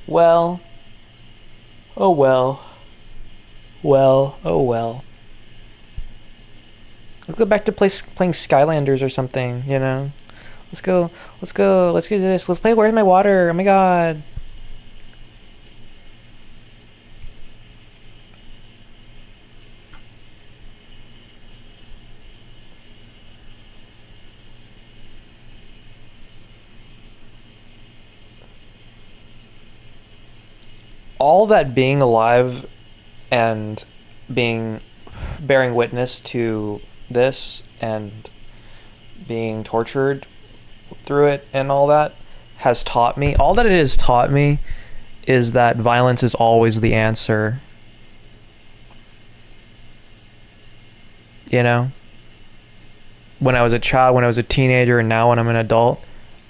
Well. Oh well. Well, oh well. Let's go back to playing Skylanders or something, you know? Let's do this. Let's play Where's My Water? Oh my god. All that being alive and bearing witness to this and being tortured through it and all that has taught me, all that it has taught me is that violence is always the answer. You know? When I was a child, when I was a teenager, and now when I'm an adult,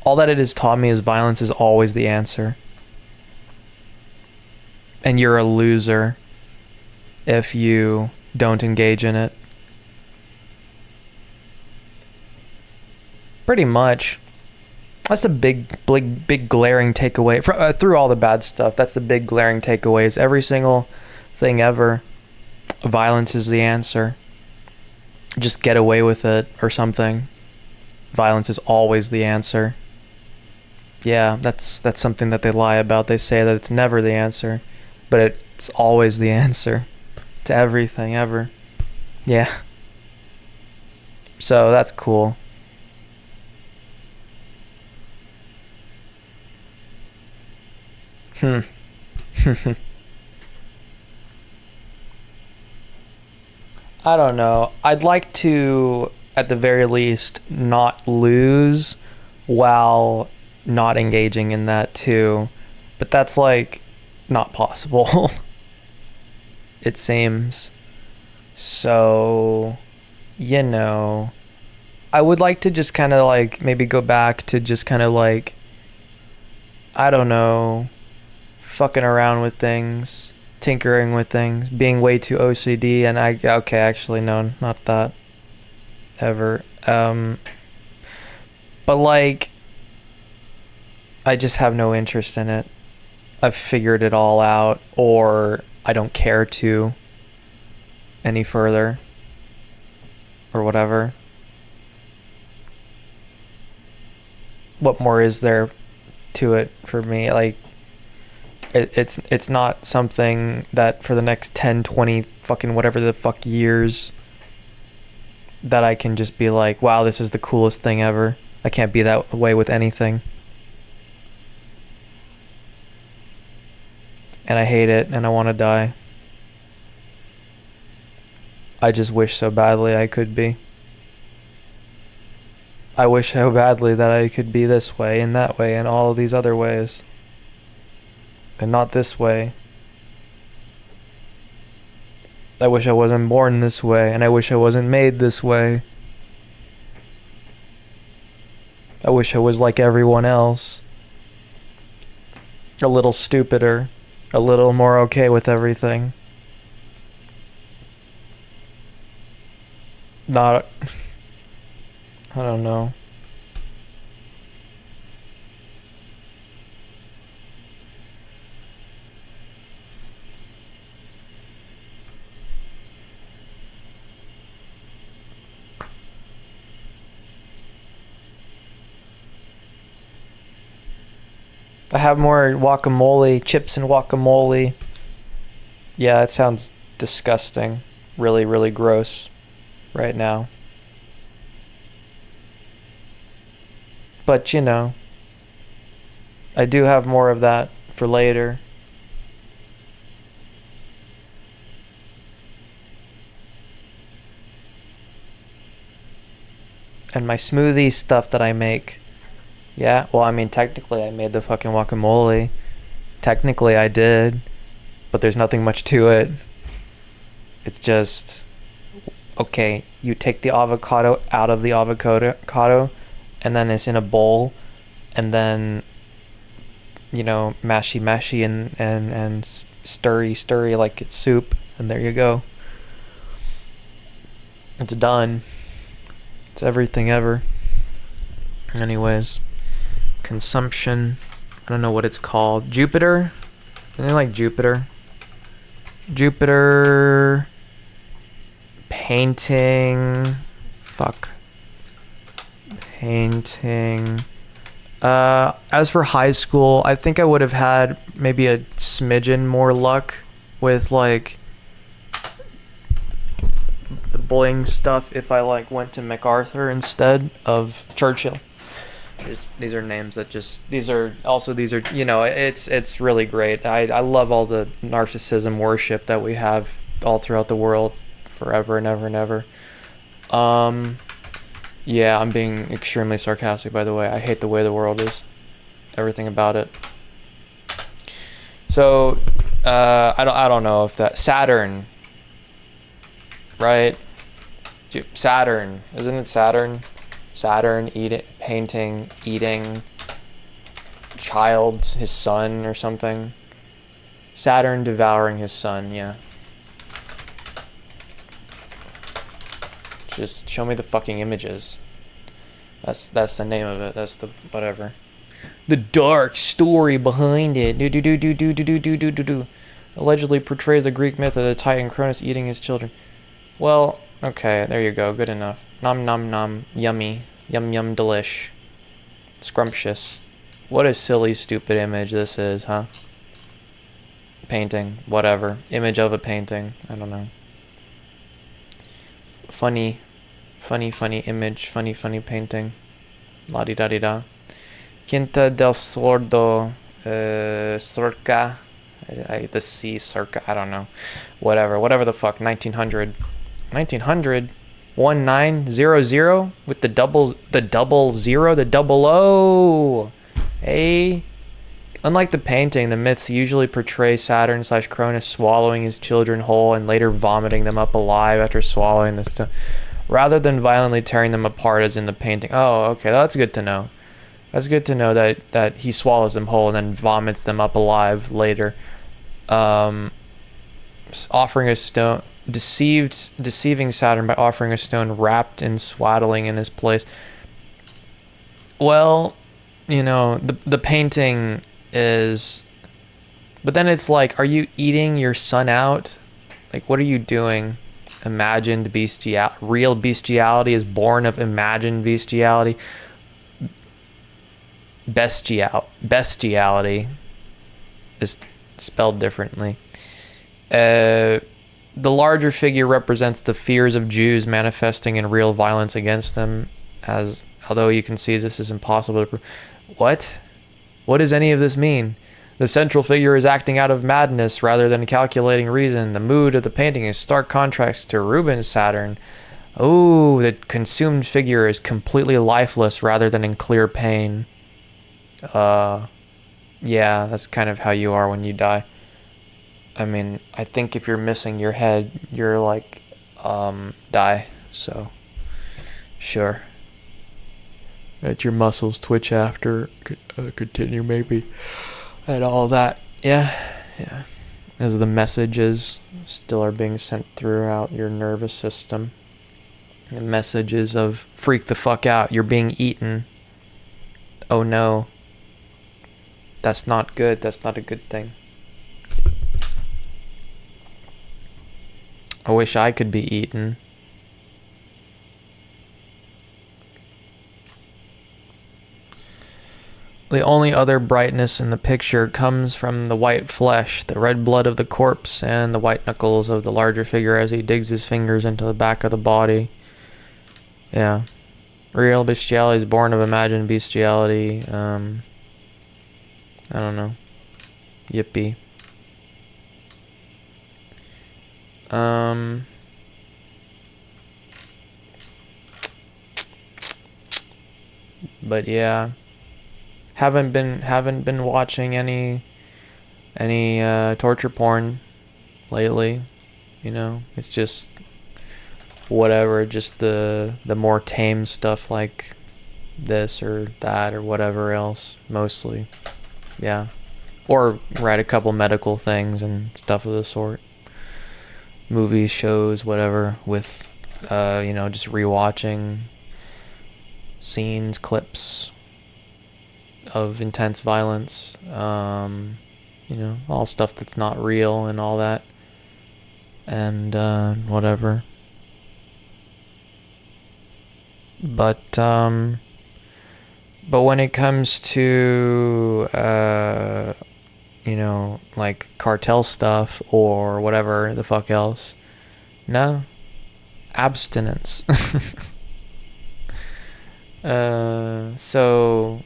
all that it has taught me is violence is always the answer. And you're a loser if you don't engage in it. Pretty much. That's the big glaring takeaway through all the bad stuff. That's the big glaring takeaway. Is every single thing ever, violence is the answer. Just get away with it or something. Violence is always the answer. Yeah, that's something that they lie about. They say that it's never the answer, but it's always the answer to everything ever. Yeah. So that's cool. I don't know. I'd like to, at the very least, not lose while not engaging in that too. But that's like not possible. it seems. So, I would like to just kind of like maybe go back to just kind of like, I don't know, fucking around with things, tinkering with things, being way too OCD. And okay, actually, no, not that ever. But like, I just have no interest in it. I've figured it all out, or I don't care to any further, or whatever. What more is there to it for me? Like, it's not something that for the next 10, 20, fucking whatever the fuck years that I can just be like, wow, this is the coolest thing ever. I can't be that way with anything. And I hate it, and I want to die. I just wish so badly I could be. I wish so badly that I could be this way, and that way, and all of these other ways. And not this way. I wish I wasn't born this way, and I wish I wasn't made this way. I wish I was like everyone else. A little stupider. A little more okay with everything. Not... I don't know. I have more guacamole, chips and guacamole. Yeah, it sounds disgusting. Really, really gross right now. But, I do have more of that for later. And my smoothie stuff that I make. Yeah, well, I mean, technically I made the fucking guacamole. Technically I did. But there's nothing much to it. It's just... Okay, you take the avocado out of the avocado, and then it's in a bowl, and then, mashy and stirry like it's soup, and there you go. It's done. It's everything ever. Anyways, consumption. I don't know what it's called. Jupiter? Isn't it like Jupiter? Jupiter... Painting. Fuck. Painting. As for high school, I think I would have had maybe a smidgen more luck with like the bullying stuff if I like went to MacArthur instead of Churchill. These are names that just these are it's really great. I love all the narcissism worship that we have all throughout the world forever and ever and ever. Yeah, I'm being extremely sarcastic, by the way. I hate the way the world is. Everything about it. So, I don't know if that... Saturn. Right? Saturn. Isn't it Saturn? Saturn, painting, eating, child, his son or something. Saturn devouring his son, yeah. Just show me the fucking images. That's the name of it. That's the whatever. The dark story behind it. Do. Allegedly portrays the Greek myth of the Titan Cronus eating his children. Well, okay, there you go. Good enough. Nom nom nom. Yummy. Yum yum delish. Scrumptious. What a silly, stupid image this is, huh? Painting. Whatever. Image of a painting. I don't know. Funny image, funny painting. La-di-da-di-da. Quinta del Sordo, Circa, the C, Circa, I don't know. Whatever the fuck, 1900. 1900? With the double zero, the double O. Hey, Unlike the painting, the myths usually portray Saturn/Cronus swallowing his children whole and later vomiting them up alive after swallowing the stone, rather than violently tearing them apart as in the painting. Oh, okay, that's good to know. That's good to know that he swallows them whole and then vomits them up alive later. Offering a stone, deceiving Saturn by offering a stone wrapped in swaddling in his place. Well, you know, the painting is, but then it's like, are you eating your son out? Like, what are you doing? Imagined bestiality. Real bestiality is born of imagined bestiality. Bestiality is spelled differently. The larger figure represents the fears of Jews manifesting in real violence against them, as although you can see this is impossible to prove. What does any of this mean? The central figure is acting out of madness rather than calculating reason. The mood of the painting is stark contrast to Rubens' Saturn. Oh, the consumed figure is completely lifeless rather than in clear pain. Yeah, that's kind of how you are when you die. I mean, I think if you're missing your head, you're like, die. So, sure. Let your muscles twitch after, continue maybe, and all that. Yeah. As the messages still are being sent throughout your nervous system. The messages of, freak the fuck out, you're being eaten. Oh no. That's not good, that's not a good thing. I wish I could be eaten. The only other brightness in the picture comes from the white flesh, the red blood of the corpse, and the white knuckles of the larger figure as he digs his fingers into the back of the body. Yeah. Real bestiality is born of imagined bestiality. I don't know. Yippee. But yeah. Haven't been watching any torture porn lately, you know. It's just whatever, just the more tame stuff like this or that or whatever else, mostly. Yeah. Or write a couple medical things and stuff of the sort. Movies, shows, whatever, with you know, just rewatching scenes, clips of intense violence, you know, all stuff that's not real and all that, and whatever. But when it comes to you know, like cartel stuff or whatever the fuck else, no, abstinence. So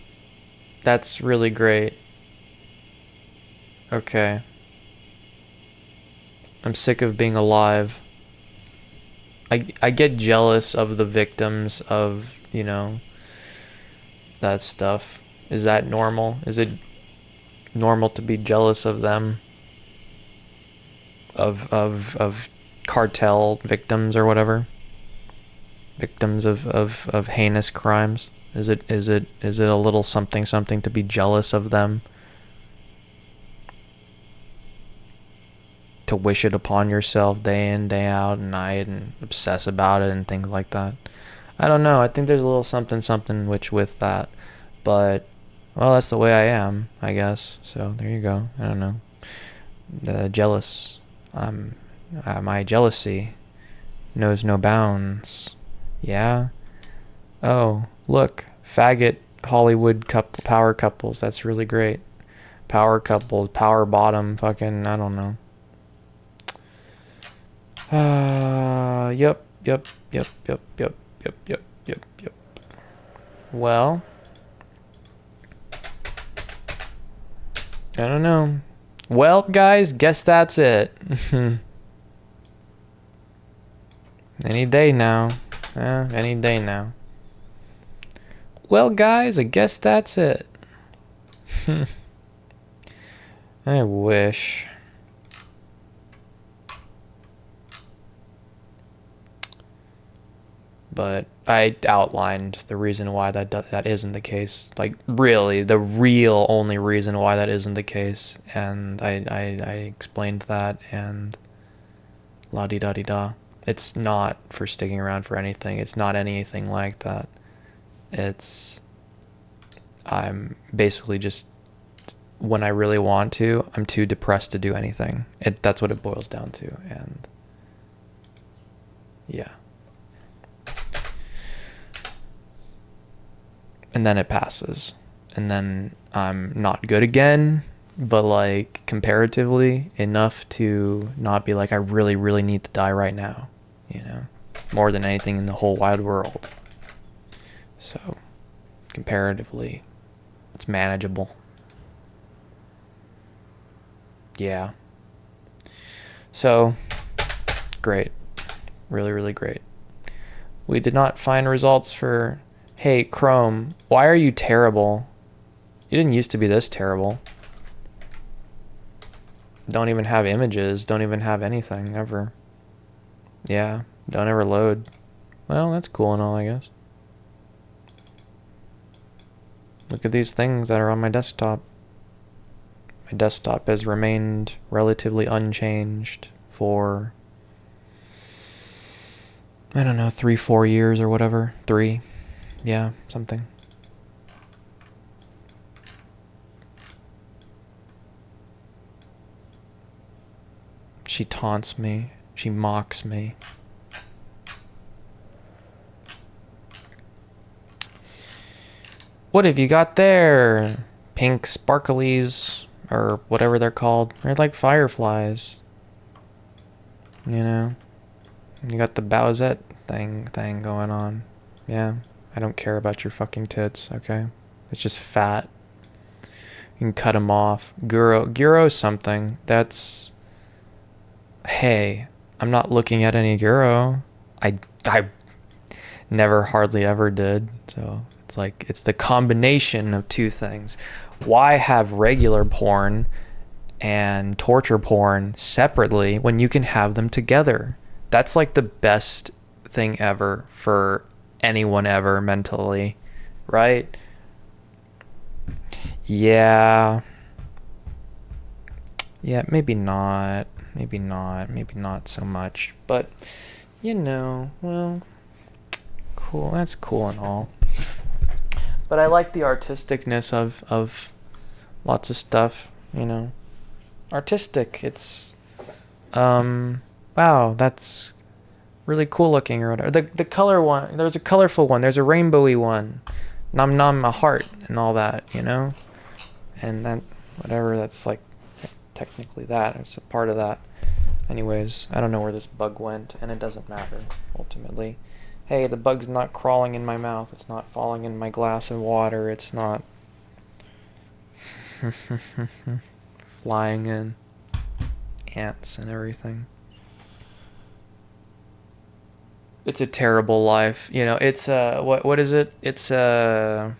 that's really great. Okay. I'm sick of being alive. I get jealous of the victims of, you know, that stuff. Is that normal? Is it normal to be jealous of them? Of cartel victims or whatever? Victims of heinous crimes? Is it a little something to be jealous of them? To wish it upon yourself day in, day out, and night, and obsess about it and things like that. I don't know. I think there's a little something which with that, but well, that's the way I am, I guess. So there you go. I don't know. The jealous. My jealousy knows no bounds. Yeah. Oh, look, faggot Hollywood power couples. That's really great. Power couples, power bottom, fucking, I don't know. Yep. Well, I don't know. Well, guys, guess that's it. Any day now. Any day now. Well, guys, I guess that's it. I wish. But I outlined the reason why that isn't the case. Like, really, the real only reason why that isn't the case. And I explained that, and la-di-da-di-da. It's not for sticking around for anything. It's not anything like that. I'm basically just, when I really want to, I'm too depressed to do anything. That's what it boils down to. And yeah. And then it passes. And then I'm not good again, but like comparatively enough to not be like, I really, really need to die right now, you know, more than anything in the whole wide world. So comparatively, it's manageable. Yeah. So great. Really, really great. We did not find results for, hey, Chrome, why are you terrible? You didn't used to be this terrible. Don't even have images. Don't even have anything, ever. Yeah, don't ever load. Well, that's cool and all, I guess. Look at these things that are on my desktop. My desktop has remained relatively unchanged for, I don't know, 3-4 years or whatever. 3. Yeah, something. She taunts me. She mocks me. What have you got there? Pink sparklies, or whatever they're called. They're like fireflies. You know? You got the Bowsette thing going on. Yeah, I don't care about your fucking tits, okay? It's just fat. You can cut them off. Guro something. That's... Hey, I'm not looking at any Guro. I never hardly ever did. So it's like, it's the combination of two things. Why have regular porn and torture porn separately when you can have them together? That's like the best thing ever for anyone ever mentally, right? Yeah. Yeah, maybe not. Maybe not so much. But, you know, well, cool. That's cool and all. But I like the artisticness of lots of stuff, you know. Artistic. It's, wow, that's really cool looking or whatever. The color one, there's a colorful one. There's a rainbowy one. Nom nom, a heart and all that, you know. And then whatever, that's like technically that. It's a part of that. Anyways, I don't know where this bug went, and it doesn't matter, ultimately. Hey, the bug's not crawling in my mouth. It's not falling in my glass of water. It's not flying in. Ants and everything. It's a terrible life. You know, it's what is it? It's a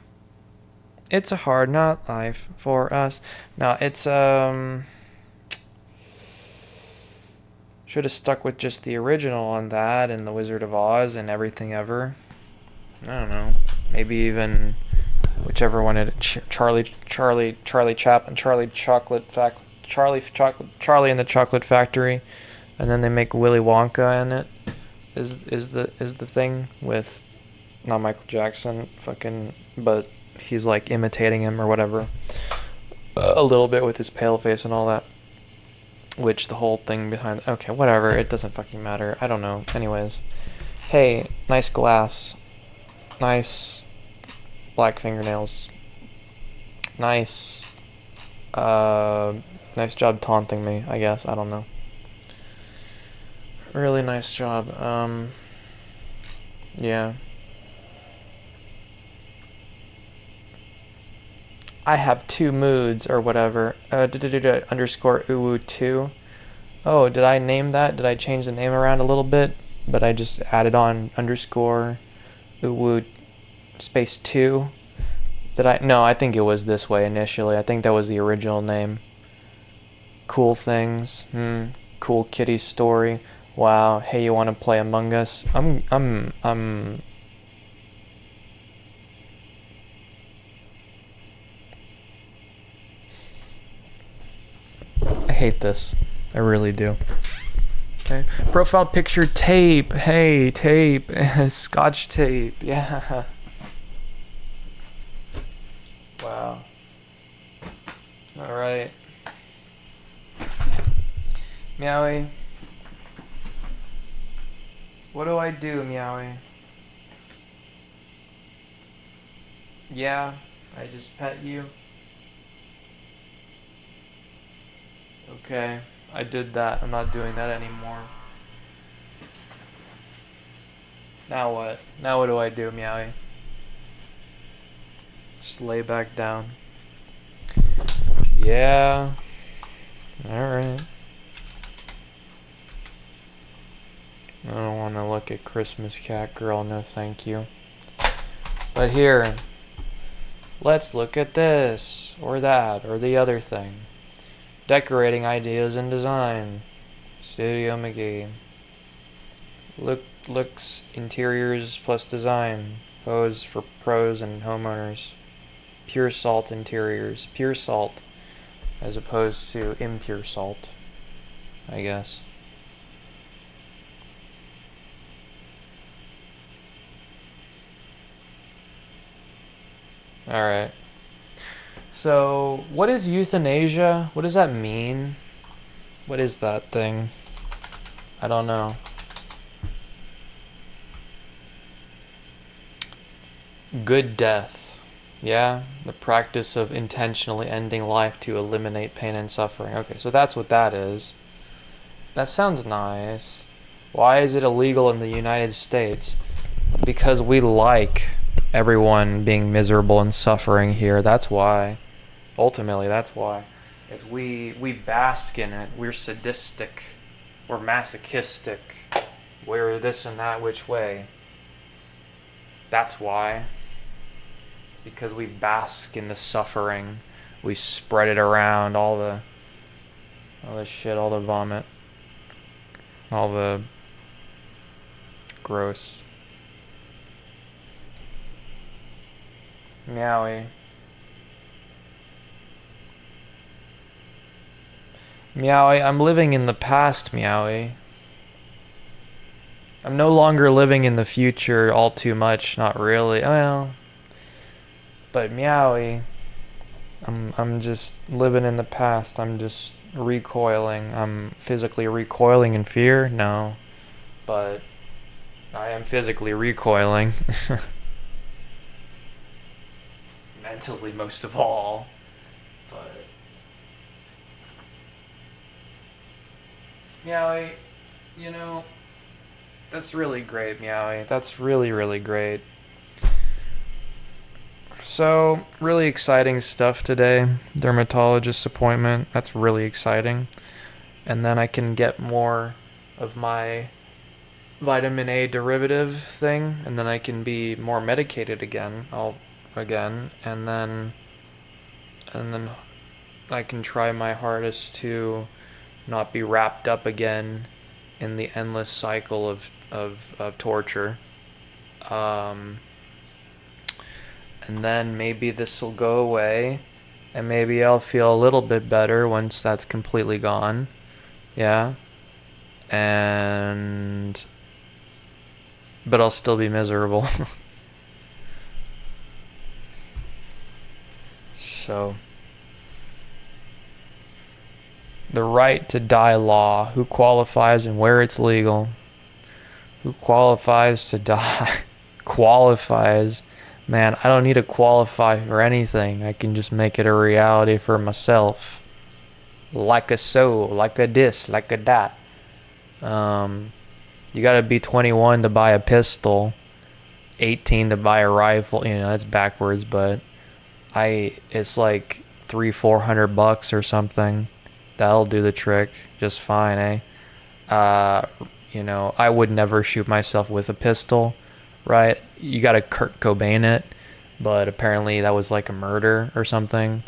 hard not life for us. No, it's should have stuck with just the original on that and the Wizard of Oz and everything ever. I don't know. Maybe even whichever one Charlie Chaplin, Charlie and the Chocolate Factory, and then they make Willy Wonka in it. Is the thing with not Michael Jackson fucking, but he's like imitating him or whatever a little bit with his pale face and all that. Which the whole thing behind... Okay, whatever. It doesn't fucking matter. I don't know. Anyways. Hey, nice glass. Nice black fingernails. Nice. Nice job taunting me, I guess. I don't know. Really nice job. Yeah. I have 2 moods or whatever. Underscore uwu2. Oh, did I name that? Did I change the name around a little bit? But I just added on underscore uwu space 2. Did I? No, I think it was this way initially. I think that was the original name. Cool things. Cool kitty story. Wow. Hey, you want to play Among Us? I hate this. I really do. Okay. Profile picture tape. Hey, tape. Scotch tape. Yeah. Wow. All right. Meowie. What do I do, Meowie? Yeah, I just pet you. Okay, I did that. I'm not doing that anymore. Now what? Now what do I do, Meowie? Just lay back down. Yeah. Alright. I don't want to look at Christmas Cat Girl, no thank you. But here, let's look at this, or that, or the other thing. Decorating ideas and design. Studio McGee. Looks, interiors plus design. Pose for pros and homeowners. Pure salt interiors. Pure salt, as opposed to impure salt, I guess. Alright. So, what is euthanasia? What does that mean? What is that thing? I don't know. Good death. Yeah? The practice of intentionally ending life to eliminate pain and suffering. Okay, so that's what that is. That sounds nice. Why is it illegal in the United States? Because we like everyone being miserable and suffering here. That's why. Ultimately, that's why. It's we bask in it. We're sadistic. We're masochistic. We're this and that which way. That's why. It's because we bask in the suffering. We spread it around, all the shit, all the vomit. All the gross. Meowie. Meowie, I'm living in the past, Meowie. I'm no longer living in the future all too much, not really. Well, but Meowie, I'm just living in the past. I'm just recoiling. I'm physically recoiling in fear? No. But I am physically recoiling. Mentally, most of all. But Meowie, you know, that's really great, Meowie. That's really, really great. So, really exciting stuff today. Dermatologist appointment. That's really exciting. And then I can get more of my vitamin A derivative thing, and then I can be more medicated again. And then I can try my hardest to not be wrapped up again in the endless cycle of torture. And then maybe this will go away, and maybe I'll feel a little bit better once that's completely gone. Yeah. But I'll still be miserable. So, the right to die law. Who qualifies and where it's legal? Who qualifies to die? Qualifies. Man, I don't need to qualify for anything. I can just make it a reality for myself. Like a so, like a this, like a that. You gotta be 21 to buy a pistol, 18 to buy a rifle. You know, that's backwards, but it's like $300-400 or something. That'll do the trick just fine, eh? You know, I would never shoot myself with a pistol, right? You gotta Kurt Cobain it, but apparently that was like a murder or something.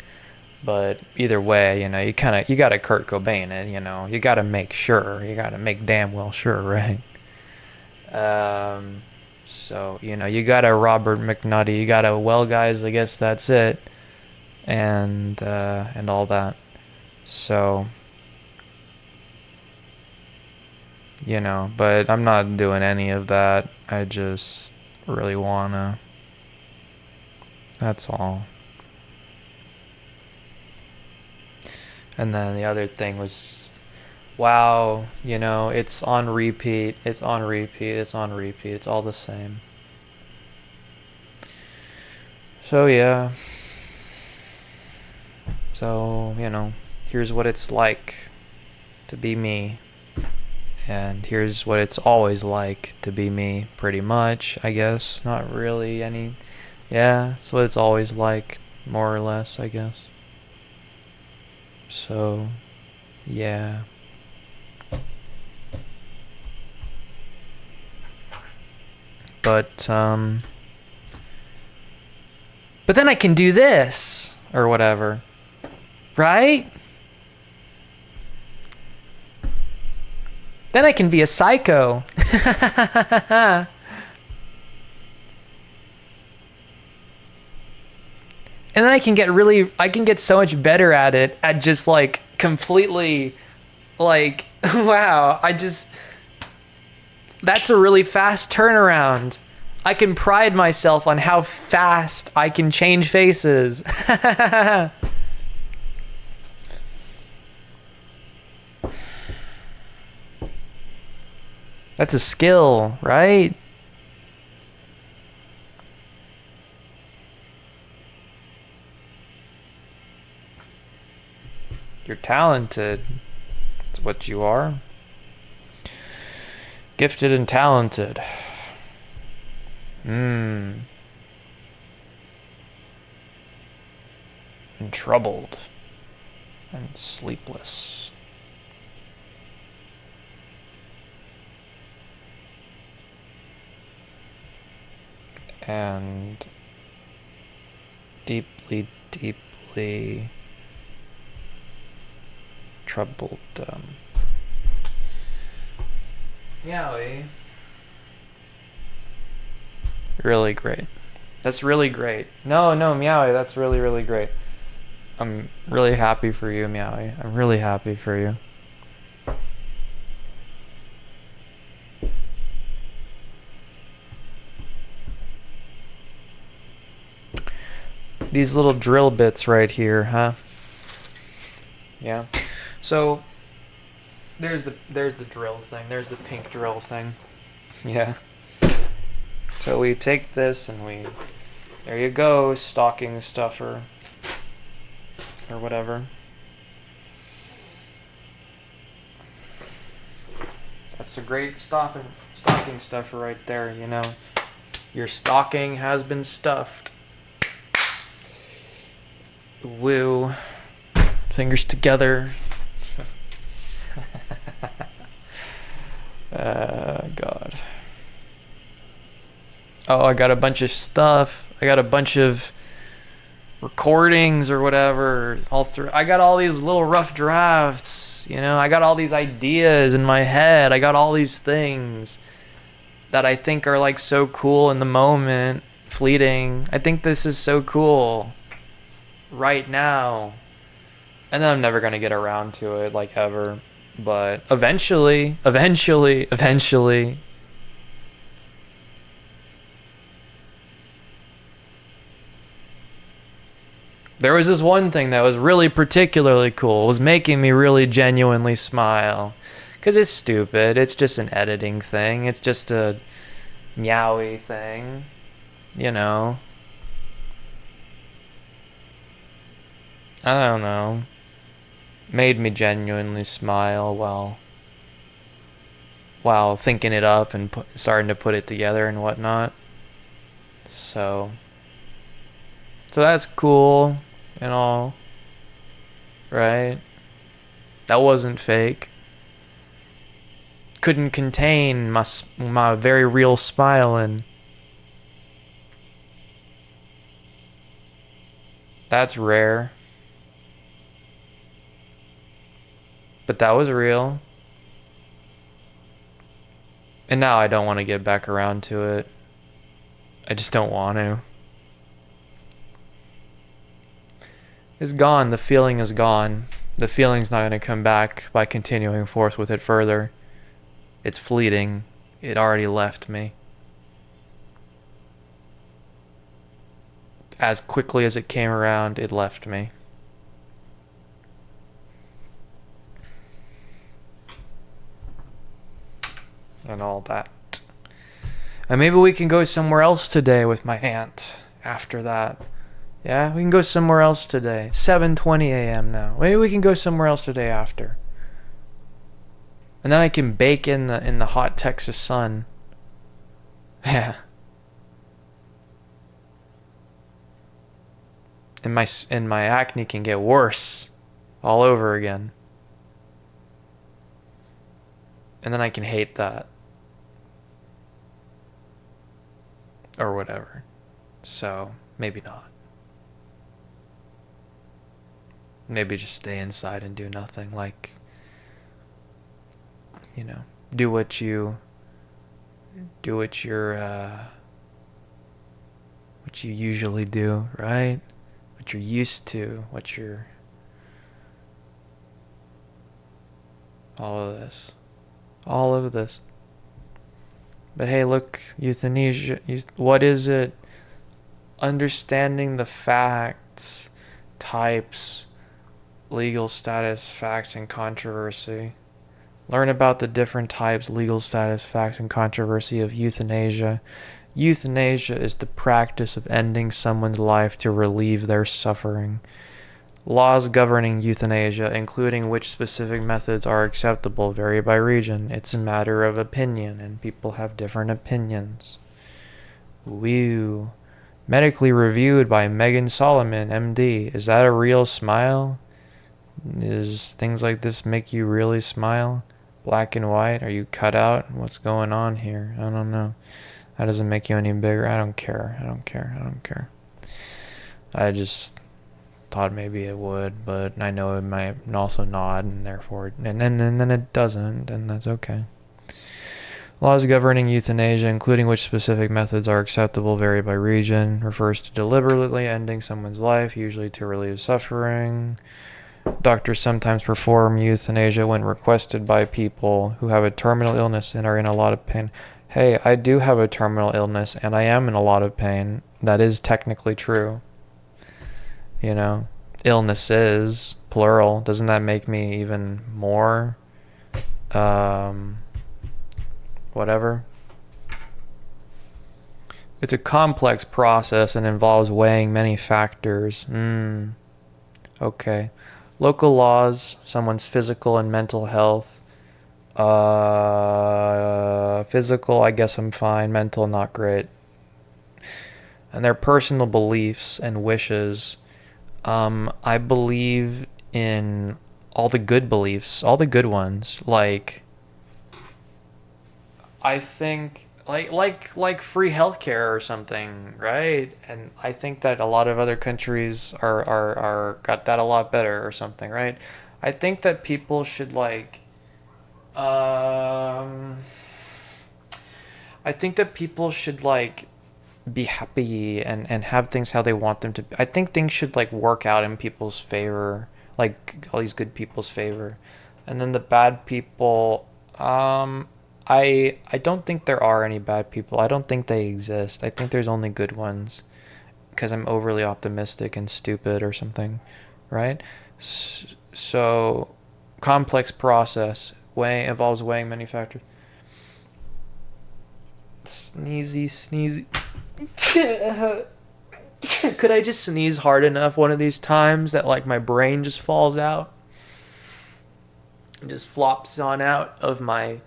But either way, you gotta Kurt Cobain it, you gotta make sure, you gotta make damn well sure, right? So, you gotta Robert McNutty, you gotta, well, guys, I guess that's it, and all that. So, but I'm not doing any of that. I just really wanna. That's all. And then the other thing was, wow, it's on repeat, it's on repeat, it's on repeat, it's all the same. So, yeah. So, here's what it's like to be me. And here's what it's always like to be me, pretty much, I guess. Not really any. Yeah, it's what it's always like, more or less, I guess. So, yeah. But then I can do this, or whatever. Right? Then I can be a psycho. And then I can get so much better at it, at just like completely, like, wow, that's a really fast turnaround. I can pride myself on how fast I can change faces. That's a skill, right? You're talented. That's what you are. Gifted and talented. And troubled. And sleepless. And deeply, deeply troubled. Meowie. Really great. That's really great. No, Meowie, that's really, really great. I'm really happy for you, Meowie. I'm really happy for you. These little drill bits right here, huh? Yeah. So there's the drill thing. There's the pink drill thing. Yeah. So we take this and there you go, stocking stuffer or whatever. That's a great stocking stuffer right there, Your stocking has been stuffed. Woo. Fingers together. God. Oh, I got a bunch of stuff. I got a bunch of recordings or whatever all through. I got all these little rough drafts, I got all these ideas in my head. I got all these things that I think are like so cool in the moment, fleeting. I think this is so cool right now. And then I'm never going to get around to it, like, ever. But eventually. There was this one thing that was really particularly cool. It was making me really genuinely smile. Because it's stupid. It's just an editing thing. It's just a meowy thing. I don't know. Made me genuinely smile while thinking it up and starting to put it together and whatnot. So that's cool and all, right? That wasn't fake. Couldn't contain my very real smiling. That's rare. But that was real. And now I don't want to get back around to it. I just don't want to. It's gone. The feeling is gone. The feeling's not going to come back by continuing forth with it further. It's fleeting. It already left me. As quickly as it came around, it left me. And all that. And maybe we can go somewhere else today with my aunt after that. Yeah, we can go somewhere else today. 7:20 a.m. now. Maybe we can go somewhere else today after. And then I can bake in the hot Texas sun. Yeah. And my acne can get worse all over again. And then I can hate that. Or whatever. So, maybe not. Maybe just stay inside and do nothing. Like, you know, do what you're what you usually do, right? What you're used to, all of this. But hey, look, euthanasia, what is it? Understanding the facts, types, legal status, facts, and controversy. Learn about the different types, legal status, facts, and controversy of euthanasia. Euthanasia is the practice of ending someone's life to relieve their suffering. Laws governing euthanasia, including which specific methods are acceptable, vary by region. It's a matter of opinion, and people have different opinions. Woo. Medically reviewed by Megan Solomon, MD. Is that a real smile? Does things like this make you really smile? Black and white? Are you cut out? What's going on here? I don't know. That doesn't make you any bigger. I don't care. I just thought maybe it would, but I know it might also not, and therefore, and then it doesn't, and that's okay. Laws governing euthanasia, including which specific methods are acceptable, vary by region. Refers to deliberately ending someone's life, usually to relieve suffering. Doctors sometimes perform euthanasia when requested by people who have a terminal illness and are in a lot of pain. Hey, I do have a terminal illness, and I am in a lot of pain. That is technically true. You know, illnesses, plural. Doesn't that make me even more, whatever? It's a complex process and involves weighing many factors. Okay. Local laws, someone's physical and mental health. Physical, I guess I'm fine. Mental, not great. And their personal beliefs and wishes. I believe in all the good beliefs, all the good ones. Like, I think like free healthcare or something, right? And I think that a lot of other countries are got that a lot better or something, right? I think that people should be happy and have things how they want them to be. I think things should work out in people's favor, like all these good people's favor. And then the bad people, I don't think there are any bad people. I don't think they exist. I think there's only good ones because I'm overly optimistic and stupid or something, right? So complex process involves weighing many factors. Sneezy. Could I just sneeze hard enough one of these times that my brain just falls out and just flops on out of my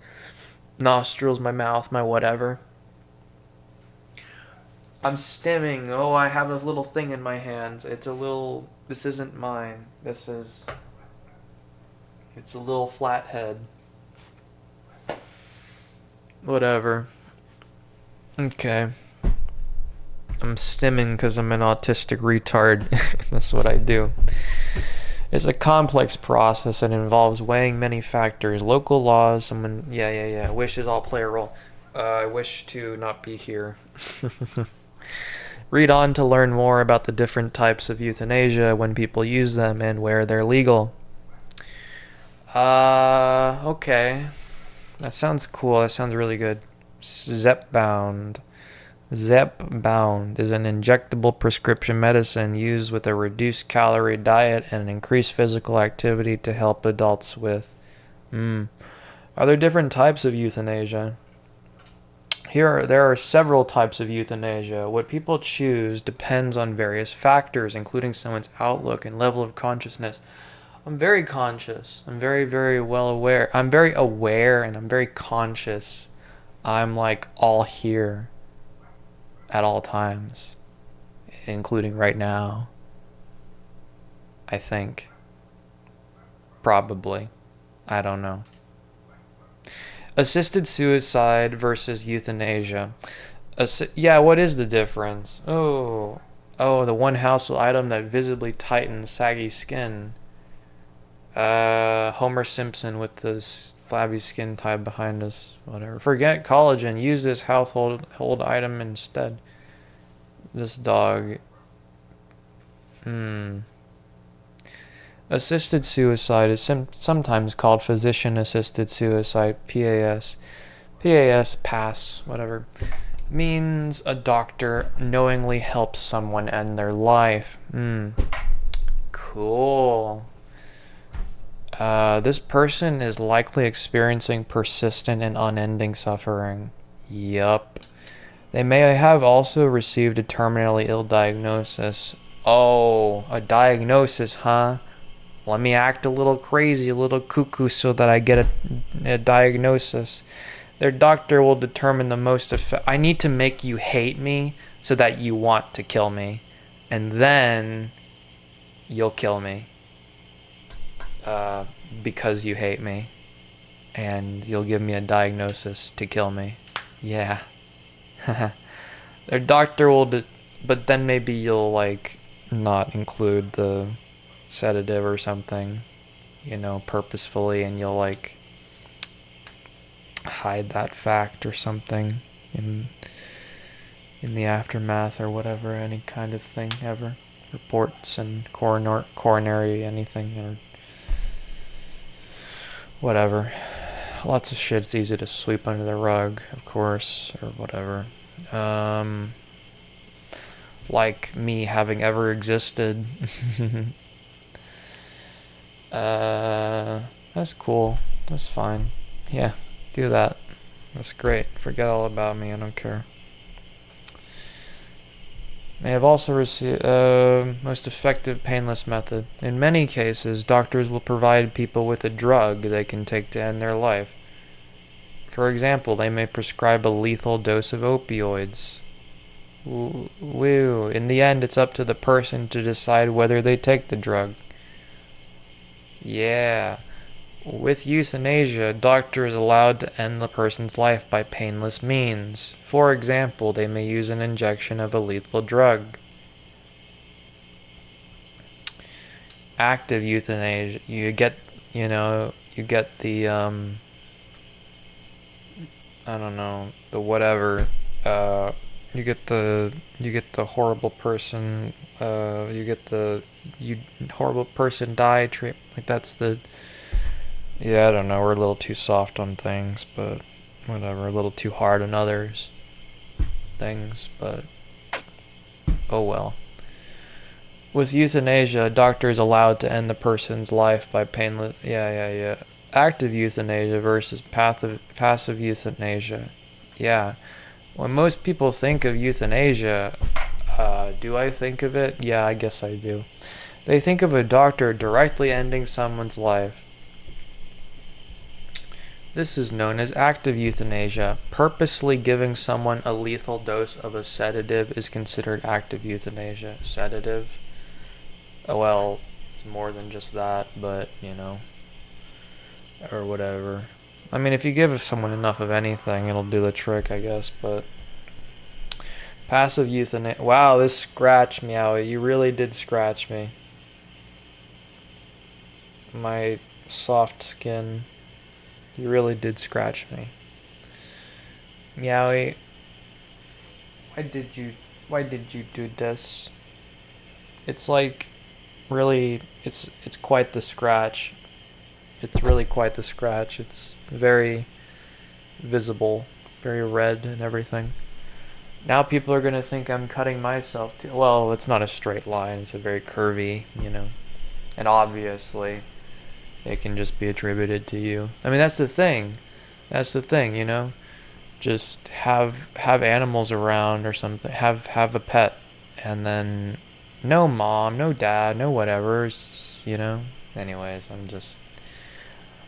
nostrils, my mouth, my whatever? I'm stimming. Oh, I have a little thing in my hands. This isn't mine. It's a little flathead. Whatever. Okay. I'm stimming because I'm an autistic retard. That's what I do. It's a complex process and involves weighing many factors. Local laws, someone, yeah. Wishes all play a role. I wish to not be here. Read on to learn more about the different types of euthanasia, when people use them, and where they're legal. Okay. That sounds cool. That sounds really good. Zepbound. Zepbound is an injectable prescription medicine used with a reduced calorie diet and increased physical activity to help adults with. Are there different types of euthanasia? There are several types of euthanasia. What people choose depends on various factors, including someone's outlook and level of consciousness. I'm very conscious. I'm very, very well aware. I'm very aware and I'm very conscious. I'm like all here at all times, including right now. I think. Probably. I don't know. Assisted suicide versus euthanasia. Yeah, what is the difference? Oh, the one household item that visibly tightens saggy skin. Homer Simpson with this flabby skin tied behind us. Whatever. Forget collagen. Use this household item instead. This dog. Assisted suicide is sometimes called physician-assisted suicide, PAS. PAS, pass, whatever. Means a doctor knowingly helps someone end their life. Cool. This person is likely experiencing persistent and unending suffering. Yup. They may have also received a terminally ill diagnosis. Oh, a diagnosis, huh? Let me act a little crazy, a little cuckoo so that I get a diagnosis. Their doctor will determine the most I need to make you hate me so that you want to kill me. And then you'll kill me. Because you hate me. And you'll give me a diagnosis to kill me. Yeah. Their doctor will but then maybe you'll like not include the sedative or something, purposefully, and you'll like hide that fact or something in the aftermath or whatever, any kind of thing ever. Reports and coronary anything or whatever. Lots of shit's easy to sweep under the rug, of course, or whatever. Like me having ever existed. That's cool. That's fine. Yeah, do that. That's great. Forget all about me. I don't care. They have also received most effective painless method. In many cases, doctors will provide people with a drug they can take to end their life. For example, they may prescribe a lethal dose of opioids. Woo. In the end, it's up to the person to decide whether they take the drug. Yeah. With euthanasia, a doctor is allowed to end the person's life by painless means. For example, they may use an injection of a lethal drug. Active euthanasia, you get the, I don't know, the whatever, you get the horrible person, you get the horrible person die treatment. Like that's the, yeah, I don't know, we're a little too soft on things, but whatever, a little too hard on others things, but oh well. With euthanasia, a doctor is allowed to end the person's life by painless, yeah. Active euthanasia versus passive euthanasia. Yeah. When most people think of euthanasia, do I think of it? Yeah, I guess I do. They think of a doctor directly ending someone's life. This is known as active euthanasia. Purposely giving someone a lethal dose of a sedative is considered active euthanasia. Sedative? Well, it's more than just that, but, or whatever. I mean, if you give someone enough of anything, it'll do the trick, I guess, but passive euthanasia. Wow, this scratched me out. You really did scratch me. my soft skin. You really did scratch me. Yowie, why did you do this? It's like really it's quite the scratch. It's really quite the scratch. It's very visible, very red and everything. Now people are gonna think I'm cutting myself too. Well, it's not a straight line. It's a very curvy, and obviously it can just be attributed to you. I mean, that's the thing. That's the thing, Just have animals around or something. Have a pet, and then no mom, no dad, no whatever. Anyways,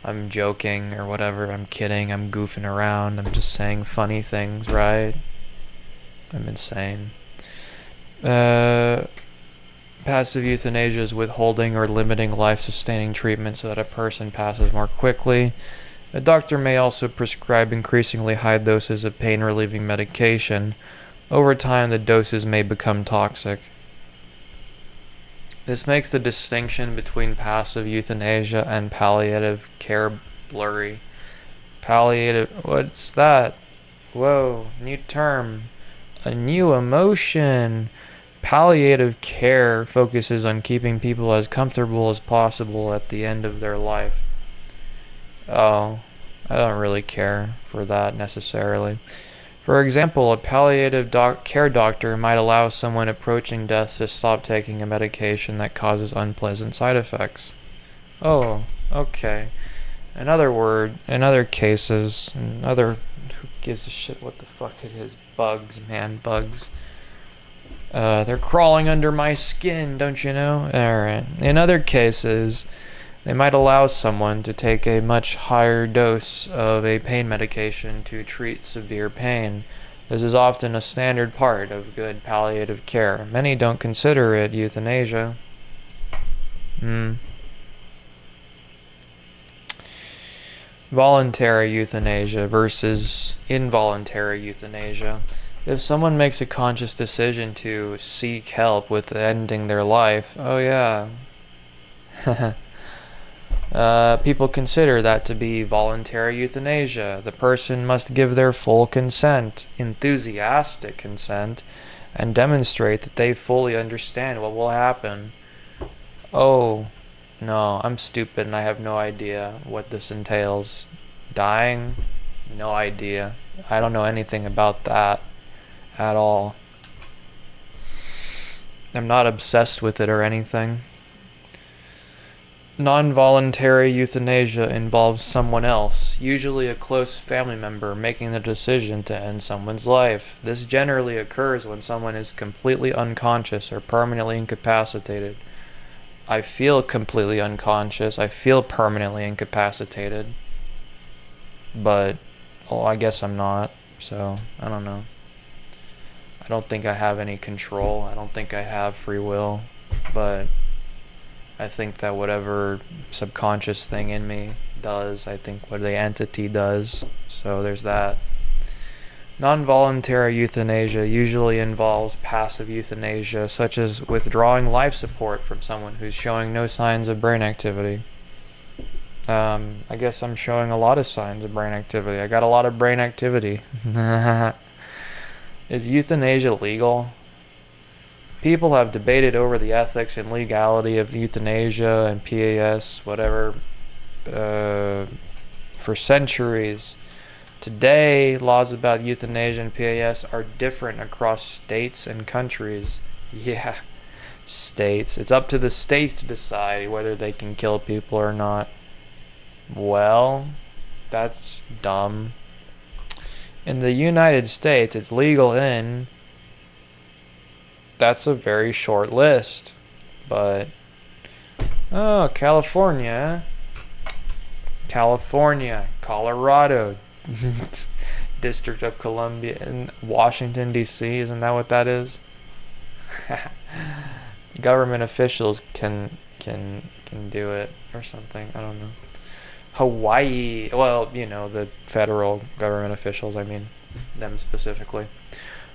I'm joking or whatever. I'm kidding. I'm goofing around. I'm just saying funny things, right? I'm insane. Passive euthanasia is withholding or limiting life-sustaining treatment so that a person passes more quickly. A doctor may also prescribe increasingly high doses of pain-relieving medication. Over time, the doses may become toxic. This makes the distinction between passive euthanasia and palliative care blurry. Palliative, what's that? Whoa, new term. A new emotion. Palliative care focuses on keeping people as comfortable as possible at the end of their life. Oh, I don't really care for that necessarily. For example, a palliative care doctor might allow someone approaching death to stop taking a medication that causes unpleasant side effects. Oh, okay. In other cases, who gives a shit what the fuck it is? Bugs, man, bugs. They're crawling under my skin, don't you know? Alright. In other cases, they might allow someone to take a much higher dose of a pain medication to treat severe pain. This is often a standard part of good palliative care. Many don't consider it euthanasia. Voluntary euthanasia versus involuntary euthanasia. If someone makes a conscious decision to seek help with ending their life, oh yeah. People consider that to be voluntary euthanasia. The person must give their full consent, enthusiastic consent, and demonstrate that they fully understand what will happen. Oh, no, I'm stupid and I have no idea what this entails. Dying? No idea. I don't know anything about that at all. I'm not obsessed with it or anything. Non-voluntary euthanasia involves someone else, usually a close family member, making the decision to end someone's life. This generally occurs when someone is completely unconscious or permanently incapacitated. I feel completely unconscious. I feel permanently incapacitated. But, I guess I'm not. So, I don't know. I don't think I have any control. I don't think I have free will. But I think that whatever subconscious thing in me does, I think what the entity does. So there's that. Non-voluntary euthanasia usually involves passive euthanasia, such as withdrawing life support from someone who's showing no signs of brain activity. I guess I'm showing a lot of signs of brain activity. I got a lot of brain activity. Is euthanasia legal? People have debated over the ethics and legality of euthanasia and PAS, whatever, for centuries. Today, laws about euthanasia and PAS are different across states and countries. Yeah, states. It's up to the states to decide whether they can kill people or not. Well, that's dumb. In the United States, it's legal in... That's a very short list. But... Oh, California. Colorado. District of Columbia. And Washington, D.C. Isn't that what that is? Government officials can do it or something. I don't know. Hawaii. Well, the federal government officials, I mean. Them specifically.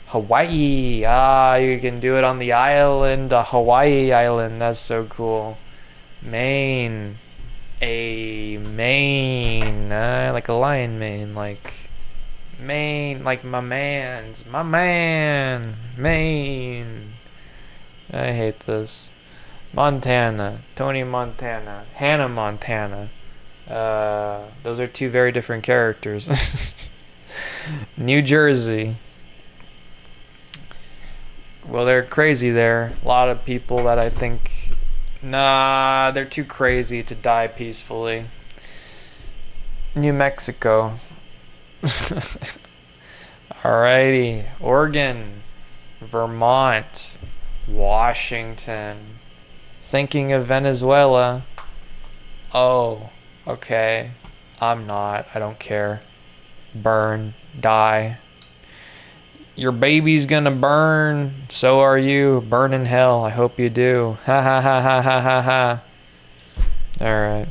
Hawaii. You can do it on the island, the Hawaii island. That's so cool. Maine. a mane, like a lion mane, like Maine, like my man, Maine. I hate this. Montana, Tony Montana, Hannah Montana. Those are two very different characters. New Jersey. Well, they're crazy there. A lot of people that I think, nah, they're too crazy to die peacefully. New Mexico. Alrighty. Oregon, Vermont, Washington. Thinking of Venezuela. Oh, okay. I'm not. I don't care. Burn. Die. Your baby's gonna burn. So are you. Burn in hell. I hope you do. Ha ha ha ha ha ha ha. Alright.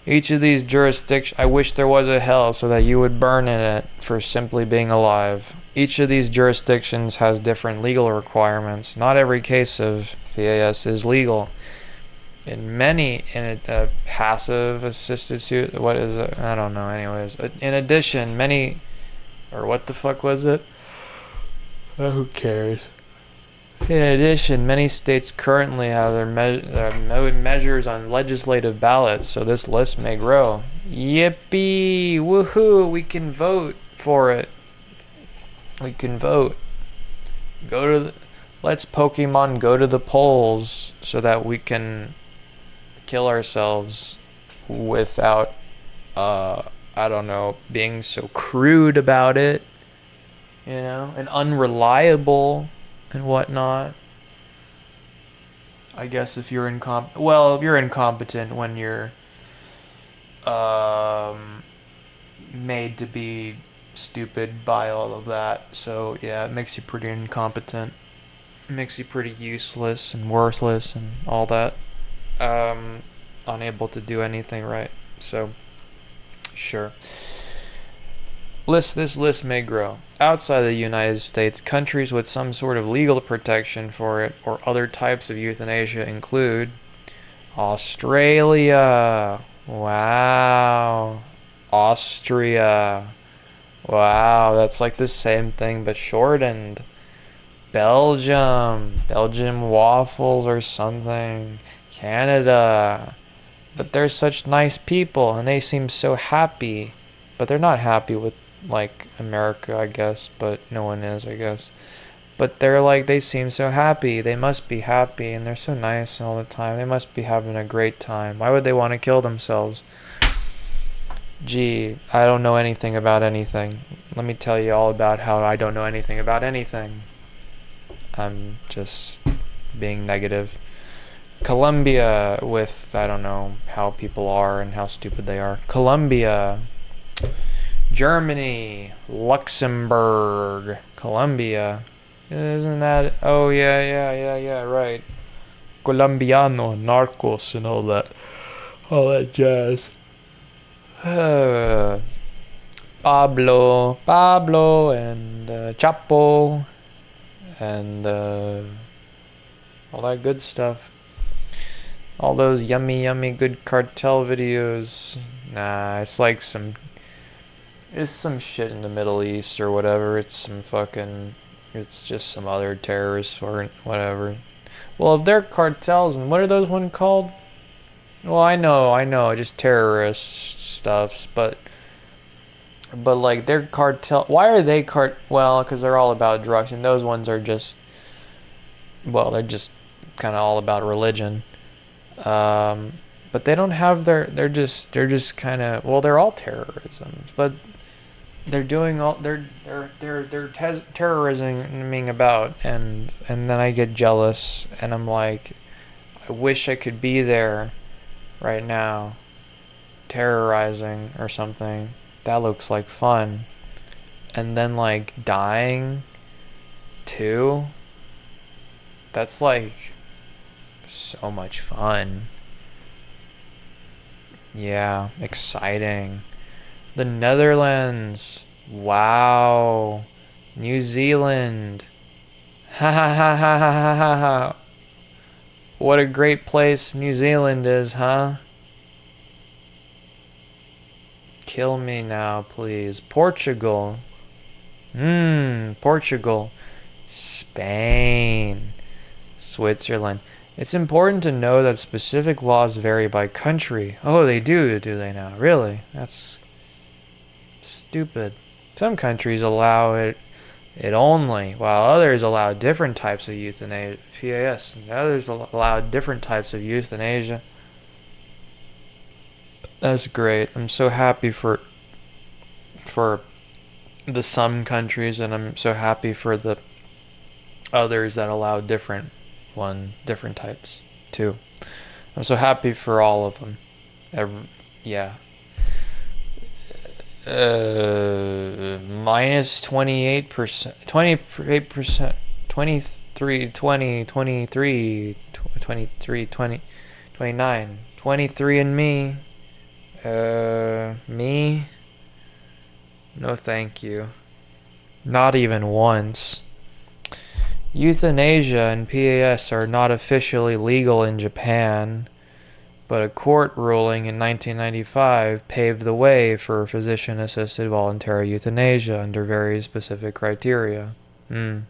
Each of these jurisdictions, I wish there was a hell so that you would burn in it for simply being alive. Each of these jurisdictions has different legal requirements. Not every case of PAS is legal. In a passive assisted suit, what is it? I don't know. Anyways, in addition, or what the fuck was it? Who cares? In addition, many states currently have their measures on legislative ballots, so this list may grow. Yippee! Woohoo! We can vote for it. We can vote. Let's Pokemon go to the polls so that we can kill ourselves without, I don't know, being so crude about it, and unreliable and whatnot. I guess if you're you're incompetent when you're made to be stupid by all of that. So yeah, it makes you pretty incompetent. It makes you pretty useless and worthless and all that. Unable to do anything right. So sure. This list may grow. Outside the United States, countries with some sort of legal protection for it or other types of euthanasia include Australia. Wow. Austria. Wow, that's like the same thing but shortened. Belgium waffles or something. Canada. But they're such nice people and they seem so happy. But they're not happy with like America, I guess, but no one is, I guess. But they seem so happy. They must be happy and they're so nice all the time. They must be having a great time. Why would they want to kill themselves? Gee, I don't know anything about anything. Let me tell you all about how I don't know anything about anything. I'm just being negative. Colombia, with I don't know how people are and how stupid they are. Colombia, Germany, Luxembourg, Colombia. Isn't that? Oh yeah, right. Colombiano, narcos, and all that jazz. Pablo, and Chapo, and all that good stuff. All those yummy good cartel videos. Nah, it's some shit in the Middle East or whatever. It's just some other terrorists or whatever. Well, if they're cartels, and what are those one called? Well, I know, just terrorist stuffs, but like they're cartel. Why are they Well, because they're all about drugs, and those ones are just, well, they're just kind of all about religion. But they don't have they're just kind of, well, they're all terrorisms, but they're doing all they're terrorizing about, and then I get jealous, and I'm like, I wish I could be there right now, terrorizing or something. That looks like fun. And then like dying too. That's like so much fun. Yeah, exciting. The Netherlands. Wow. New Zealand. Ha ha ha ha ha ha ha. What a great place New Zealand is, huh? Kill me now, please. Portugal. Portugal. Spain. Switzerland. It's important to know that specific laws vary by country. Oh, they do they now? Really? That's stupid. Some countries allow it only, while others allow different types of euthanasia. PAS. And others allow different types of euthanasia. That's great. I'm so happy for the some countries, and I'm so happy for the others that allow different types too. I'm so happy for all of them. Yeah. Minus 28%, 28%, 23, 20, 23, 23, 20, 29, 23 and me. Me? No thank you. Not even once. Euthanasia and PAS are not officially legal in Japan, but a court ruling in 1995 paved the way for physician-assisted voluntary euthanasia under very specific criteria. Noom.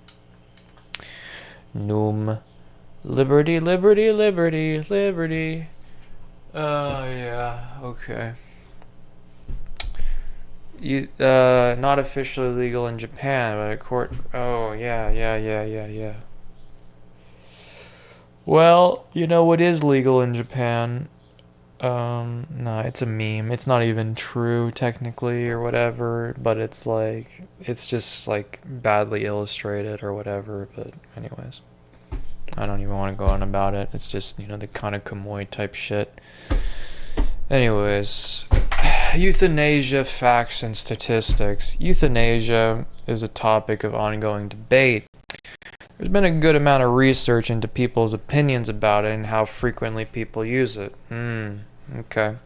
Liberty, liberty, liberty, liberty. Yeah, okay. Not officially legal in Japan, but a court. Oh, yeah. Well, you know what is legal in Japan? No, it's a meme. It's not even true technically or whatever, but it's just like badly illustrated or whatever. But anyways, I don't even want to go on about it. It's just, the kind of Kamoy type shit. Anyways, euthanasia facts and statistics. Euthanasia is a topic of ongoing debate. There's been a good amount of research into people's opinions about it and how frequently people use it. Okay.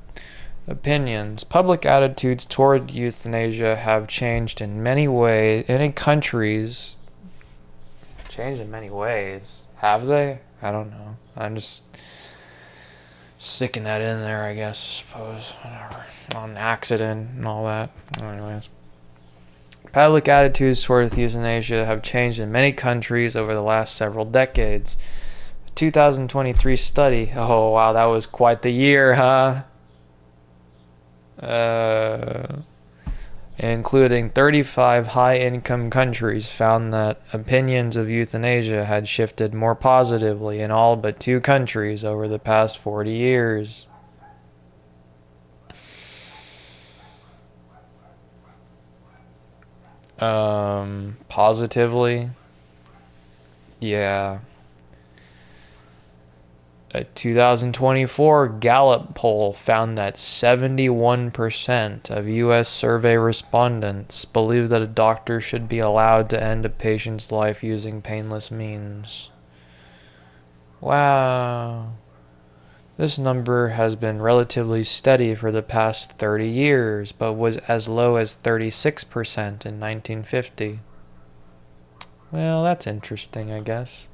Opinions. Public attitudes toward euthanasia have changed in many ways. Countries. Changed in many ways. Have they? I don't know. I'm just sticking that in there, I guess, I suppose. Whatever. On accident and all that. Anyways. Public attitudes toward euthanasia have changed in many countries over the last several decades. A 2023 study. Oh, wow, that was quite the year, huh? Including 35 high-income countries, found that opinions of euthanasia had shifted more positively in all but 2 countries over the past 40 years. Positively? Yeah. A 2024 Gallup poll found that 71% of U.S. survey respondents believe that a doctor should be allowed to end a patient's life using painless means. Wow. This number has been relatively steady for the past 30 years, but was as low as 36% in 1950. Well, that's interesting, I guess.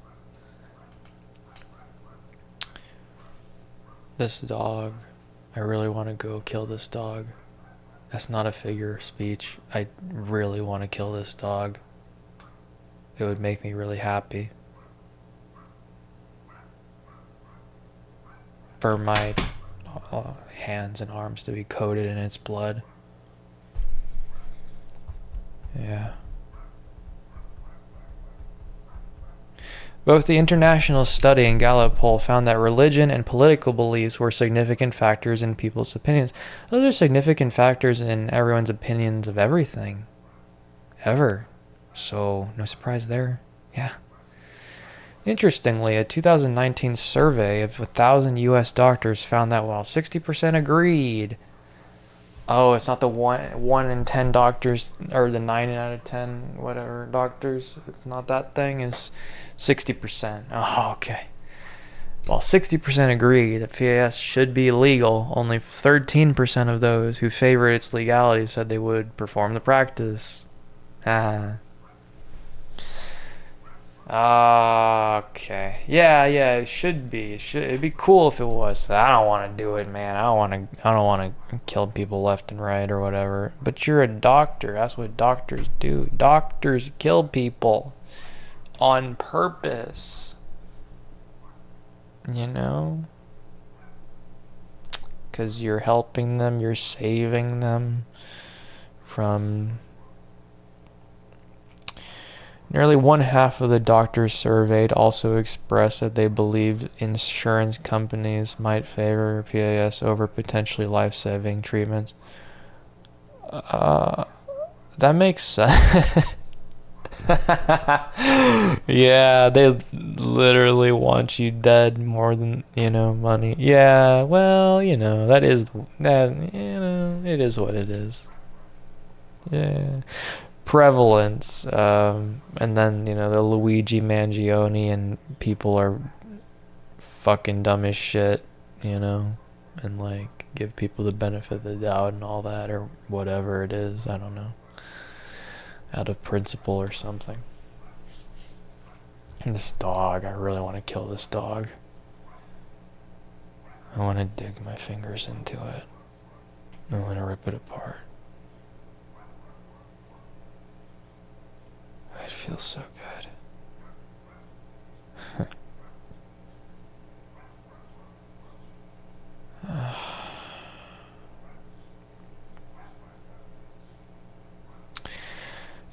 This dog. I really want to go kill this dog. That's not a figure of speech. I really want to kill this dog. It would make me really happy. For my hands and arms to be coated in its blood. Yeah. Both the international study and Gallup poll found that religion and political beliefs were significant factors in people's opinions. Those are significant factors in everyone's opinions of everything. Ever. So, no surprise there. Yeah. Interestingly, a 2019 survey of 1,000 U.S. doctors found that while 60% agreed, it's not the 1 in 10 doctors, or the 9 out of 10, whatever, doctors, it's not that thing, it's 60%. Oh, okay. While 60% agree that PAS should be legal, only 13% of those who favor its legality said they would perform the practice. Okay. Yeah, yeah, it should be. It'd be cool if it was. I don't want to do it, man. I don't want to kill people left and right or whatever. But you're a doctor. That's what doctors do. Doctors kill people on purpose. You know? Because you're helping them, you're saving them from. Nearly one half of the doctors surveyed also expressed that they believed insurance companies might favor PAS over potentially life-saving treatments. That makes sense. Yeah, they literally want you dead more than, money. Yeah, well, it is what it is. Yeah. Prevalence, and then the Luigi Mangione and people are fucking dumb as shit, and like give people the benefit of the doubt and all that or whatever it is. I don't know, out of principle or something. And this dog, I really want to kill this dog. I want to dig my fingers into it. I want to rip it apart. It feels so good.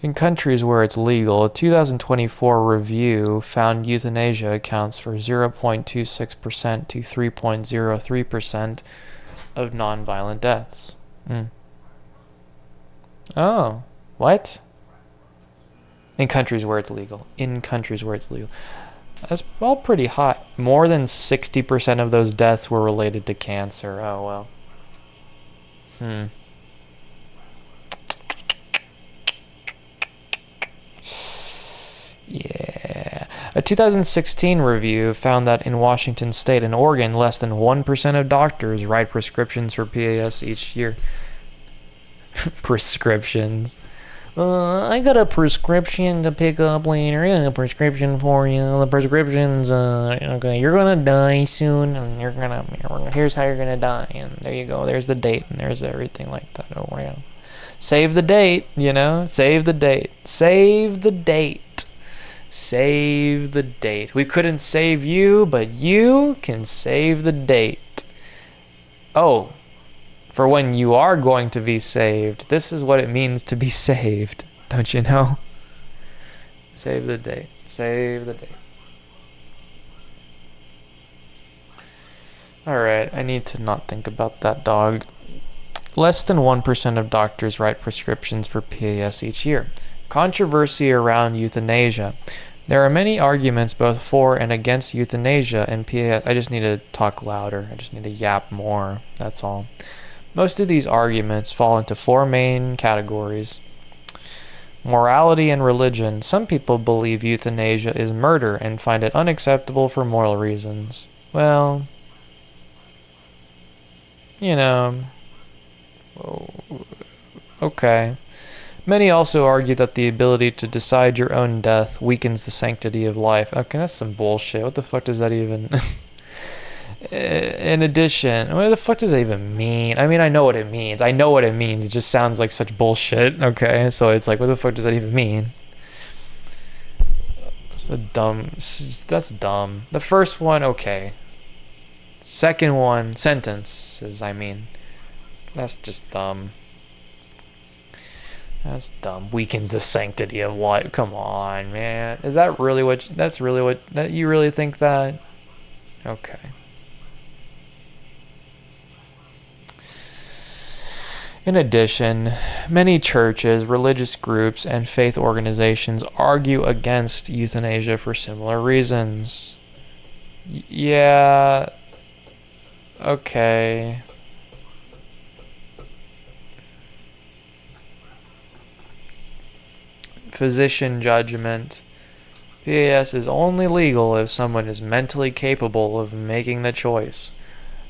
In countries where it's legal, a 2024 review found euthanasia accounts for 0.26% to 3.03% of nonviolent deaths. Oh, what? In countries where it's legal. That's all pretty hot. More than 60% of those deaths were related to cancer. Oh, well. Yeah. A 2016 review found that in Washington State and Oregon, less than 1% of doctors write prescriptions for PAS each year. Prescriptions. I got a prescription to pick up later. I got a prescription for you. The prescription's, okay, you're gonna die soon, and here's how you're gonna die, and there you go. There's the date, and there's everything like that. Oh, yeah. Save the date, Save the date. Save the date. Save the date. We couldn't save you, but you can save the date. Oh. For when you are going to be saved. This is what it means to be saved. Don't you know? Save the date. Save the date. Alright, I need to not think about that dog. Less than 1% of doctors write prescriptions for PAS each year. Controversy around euthanasia. There are many arguments both for and against euthanasia and PAS. I just need to talk louder. I just need to yap more. That's all. Most of these arguments fall into four main categories. Morality and religion. Some people believe euthanasia is murder and find it unacceptable for moral reasons. Well, okay. Many also argue that the ability to decide your own death weakens the sanctity of life. Okay, that's some bullshit. What the fuck does that even... In addition, what the fuck does that even mean? I mean, I know what it means. It just sounds like such bullshit, okay? So it's like, what the fuck does that even mean? That's dumb. The first one, okay. Second one, sentences, That's just dumb. That's dumb. Weakens the sanctity of life. Come on, man. Is that really that you really think that? Okay. In addition, many churches, religious groups, and faith organizations argue against euthanasia for similar reasons. Yeah. Okay. Physician judgment. PAS is only legal if someone is mentally capable of making the choice.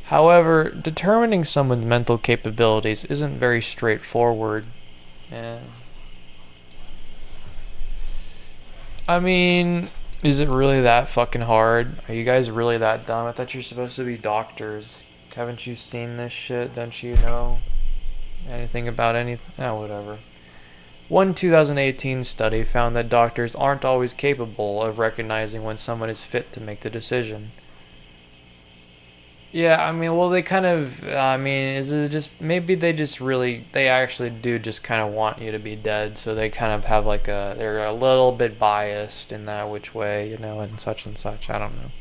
However, determining someone's mental capabilities isn't very straightforward. I mean, Is it really that fucking hard? Are you guys really that dumb? I thought you're supposed to be doctors. Haven't you seen this shit? Don't you know anything about anything? Oh, whatever. One 2018 study found that doctors aren't always capable of recognizing when someone is fit to make the decision. Yeah, I mean, well, they kind of, I mean, is it just, maybe they actually do just kind of want you to be dead, so they kind of have like they're a little bit biased in that which way, and such, I don't know.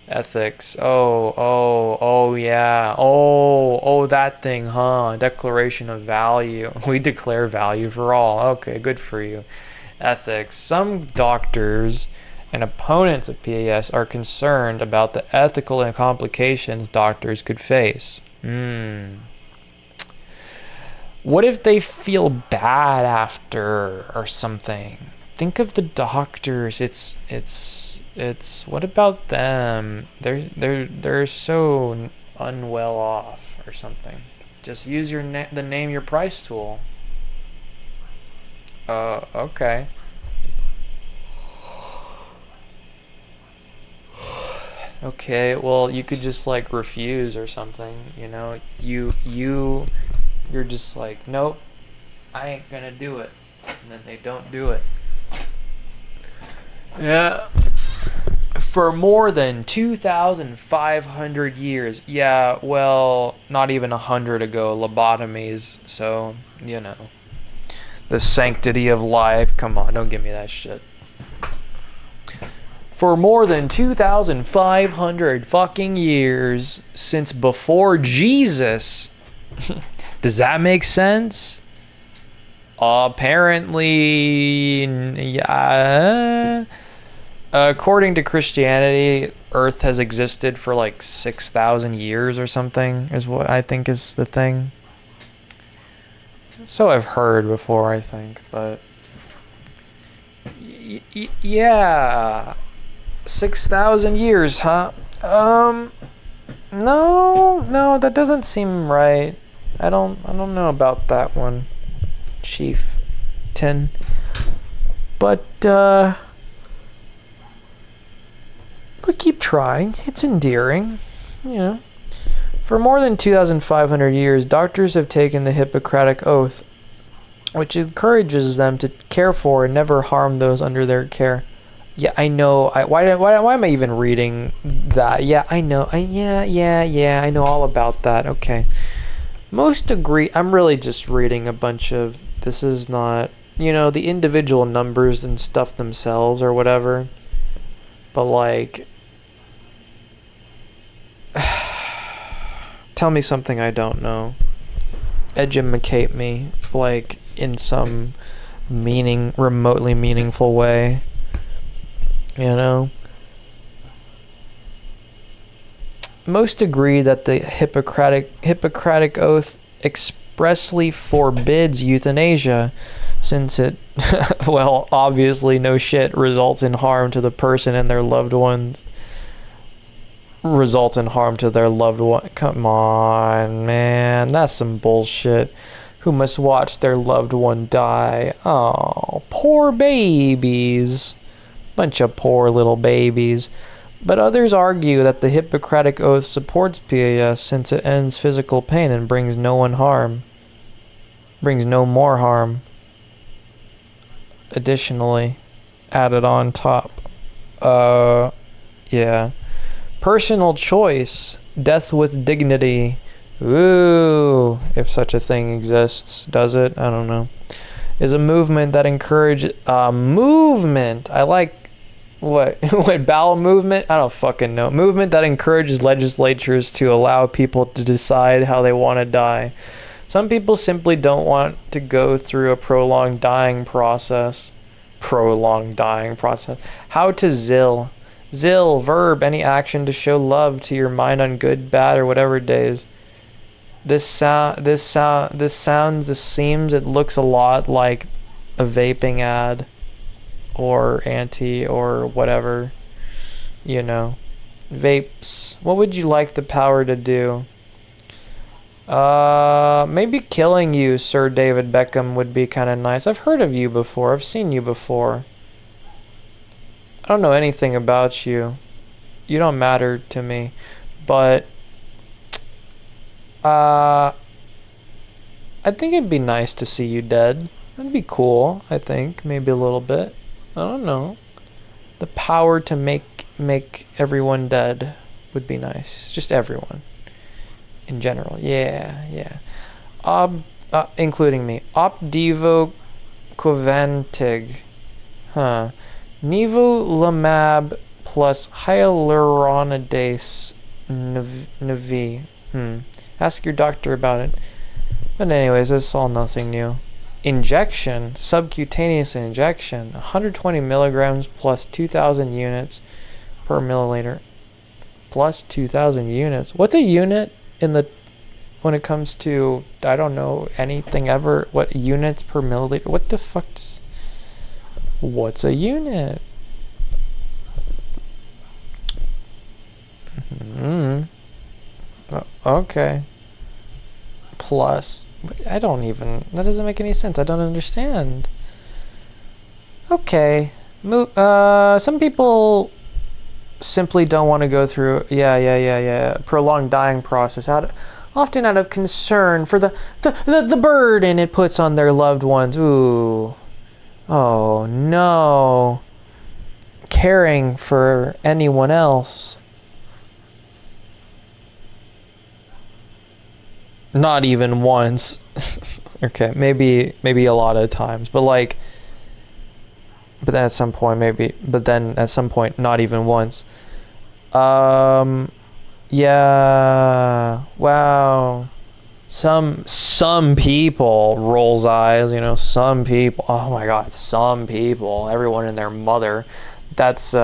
Ethics, oh, yeah, that thing, huh, declaration of value, we declare value for all, okay, good for you. Ethics, some doctors and opponents of PAS are concerned about the ethical complications doctors could face. What if they feel bad after or something? Think of the doctors. It's what about them? They're so unwell off or something. Just use the name your price tool. Okay. Okay, well, you could just like refuse or something, you're just like, nope, I ain't gonna do it, and then they don't do it. Yeah. For more than 2,500 years. Yeah, well, not even 100 ago, lobotomies, so, the sanctity of life. Come on, don't give me that shit. For more than 2,500 fucking years since before Jesus. Does that make sense? Apparently, yeah. According to Christianity, Earth has existed for like 6,000 years or something, is what I think is the thing. So I've heard before, I think, but yeah. 6,000 years, huh? No, that doesn't seem right. I don't know about that one, Chieftain. But keep trying. It's endearing, For more than 2,500 years, doctors have taken the Hippocratic Oath, which encourages them to care for and never harm those under their care. Yeah, I know. Why am I even reading that? Yeah, I know. Yeah, I know all about that. Okay. Most agree. I'm really just reading a bunch of. This is not, the individual numbers and stuff themselves or whatever. But like, tell me something I don't know. Educate me, like in some remotely meaningful way. Most agree that the Hippocratic Oath expressly forbids euthanasia, since it, well, obviously no shit, results in harm to the person and their loved ones. Come on, man, that's some bullshit. Who must watch their loved one die. Oh, poor babies. Bunch of poor little babies. But others argue that the Hippocratic Oath supports PAS since it ends physical pain and brings no more harm. Additionally, added on top. Yeah. Personal choice. Death with dignity. Ooh, if such a thing exists. Does it? I don't know. Is a movement that encourages... movement! I like... What bowel movement? I don't fucking know. Movement that encourages legislatures to allow people to decide how they want to die. Some people simply don't want to go through a prolonged dying process. How to zill. Zill, verb, any action to show love to your mind on good, bad, or whatever days. It looks a lot like a vaping ad. Or anti or whatever, vapes. What would you like the power to do? Maybe killing you, Sir David Beckham, would be kind of nice. I've heard of you before. I've seen you before. I don't know anything about you. You don't matter to me. But uh I think it'd be nice to see you dead. That'd be cool, I think. Maybe a little bit. I don't know. The power to make everyone dead would be nice. Just everyone. In general. Yeah, yeah. Including me. Opdivo Covantig. Huh. Nivolumab plus hyaluronidase Navi. Ask your doctor about it. But anyways, this is all nothing new. Injection, subcutaneous injection, 120 milligrams plus 2,000 units per milliliter. Plus 2,000 units. What's a unit when it comes to, I don't know, anything ever? What units per milliliter? What the fuck what's a unit? Okay. Plus. That doesn't make any sense. I don't understand. Okay. Some people simply don't want to go through, prolonged dying process, often out of concern for the burden it puts on their loved ones. Ooh. Oh, no. Caring for anyone else. Not even once. Okay, maybe a lot of times, but then at some point not even once. Yeah. Wow. Some people rolls eyes, some people. Oh my god, some people. Everyone and their mother. That's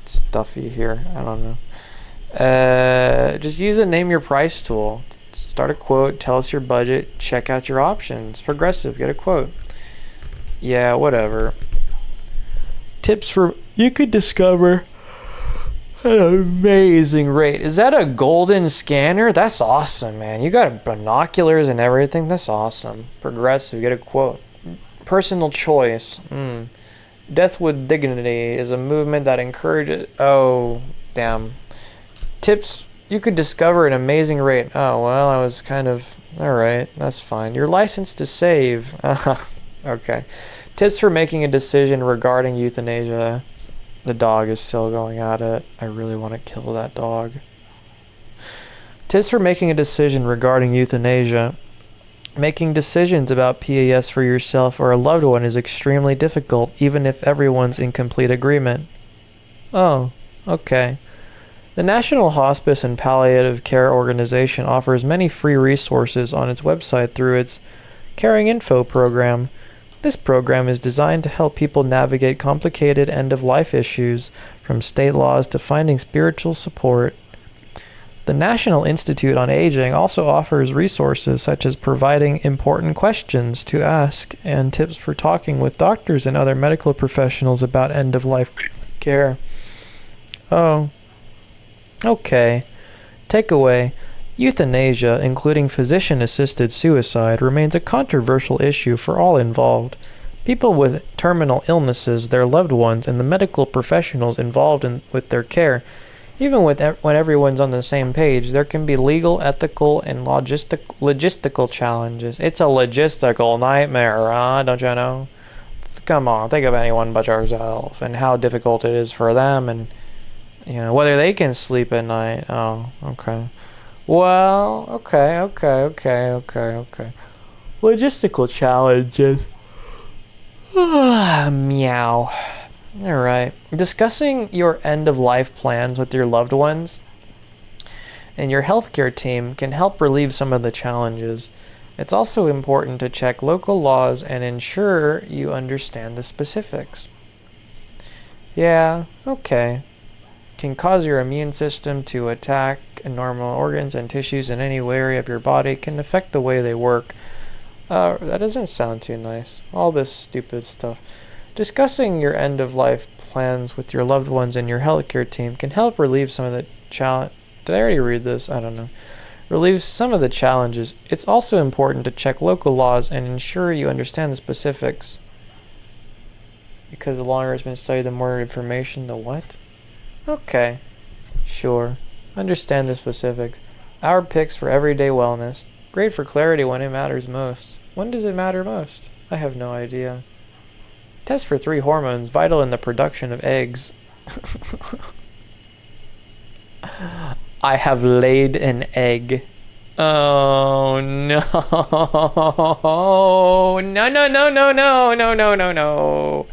stuffy here. I don't know. Just use the name your price tool. Start a quote, tell us your budget, check out your options. Progressive, get a quote. Yeah, whatever. Tips for you could discover an amazing rate. Is that a golden scanner? That's awesome, man. You got binoculars and everything. That's awesome. Progressive, get a quote. Personal choice. Death with dignity is a movement that encourages. Oh, damn. Tips. You could discover an amazing rate. Oh, well, I was kind of... Alright, that's fine. You're licensed to save. Okay. Tips for making a decision regarding euthanasia. The dog is still going at it. I really want to kill that dog. Tips for making a decision regarding euthanasia. Making decisions about PAS for yourself or a loved one is extremely difficult, even if everyone's in complete agreement. Oh, okay. The National Hospice and Palliative Care Organization offers many free resources on its website through its Caring Info program. This program is designed to help people navigate complicated end-of-life issues, from state laws to finding spiritual support. The National Institute on Aging also offers resources such as providing important questions to ask and tips for talking with doctors and other medical professionals about end-of-life care. Oh. Okay. Takeaway. Euthanasia, including physician-assisted suicide, remains a controversial issue for all involved. People with terminal illnesses, their loved ones, and the medical professionals involved with their care. Even when everyone's on the same page, there can be legal, ethical, and logistical challenges. It's a logistical nightmare, huh? Don't you know? Come on, think of anyone but yourself and how difficult it is for them and whether they can sleep at night. Oh, okay. Well, okay. Logistical challenges. Meow. Alright. Discussing your end-of-life plans with your loved ones and your healthcare team can help relieve some of the challenges. It's also important to check local laws and ensure you understand the specifics. Yeah, okay. Can cause your immune system to attack normal organs and tissues in any area of your body, can affect the way they work. That doesn't sound too nice. All this stupid stuff. Discussing your end-of-life plans with your loved ones and your healthcare team can help relieve some of the challenge. Did I already read this? I don't know. Relieve some of the challenges. It's also important to check local laws and ensure you understand the specifics. Because the longer it's been studied, the more information. The what? Okay. Sure. Understand the specifics. Our picks for everyday wellness. Great for clarity when it matters most. When does it matter most? I have no idea. Test for 3 hormones vital in the production of eggs. I have laid an egg. Oh no. No, no, no, no, no, no, no, no, no.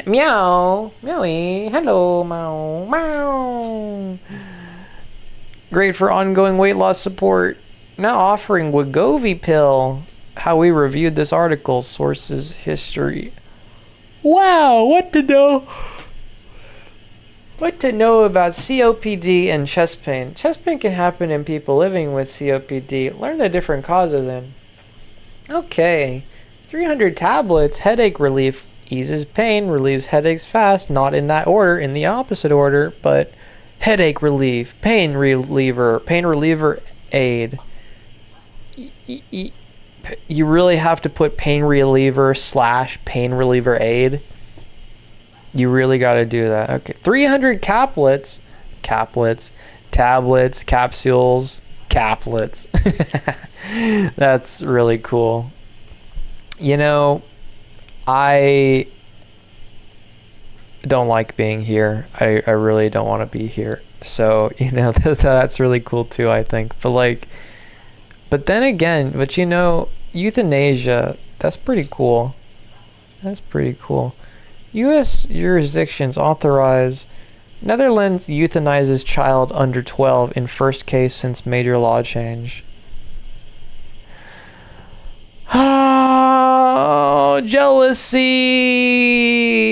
Meow. Meowie. Hello, meow. Meow. Great for ongoing weight loss support. Now offering Wegovy pill. How we reviewed this article. Sources history. Wow, what to know? What to know about COPD and chest pain. Chest pain can happen in people living with COPD. Learn the different causes then. Okay. 300 tablets. Headache relief. Eases pain. Relieves headaches fast. Not in that order. In the opposite order. But headache relief. Pain reliever. Pain reliever aid. You really have to put pain reliever / pain reliever aid. You really got to do that. Okay. 300 caplets, tablets, capsules, caplets. That's really cool. You know, I don't like being here. I really don't want to be here. So, you know, that's really cool too, I think. But then again, you know, euthanasia, that's pretty cool. That's pretty cool. U.S. jurisdictions authorize Netherlands euthanizes child under 12 in first case since major law change. Oh, jealousy!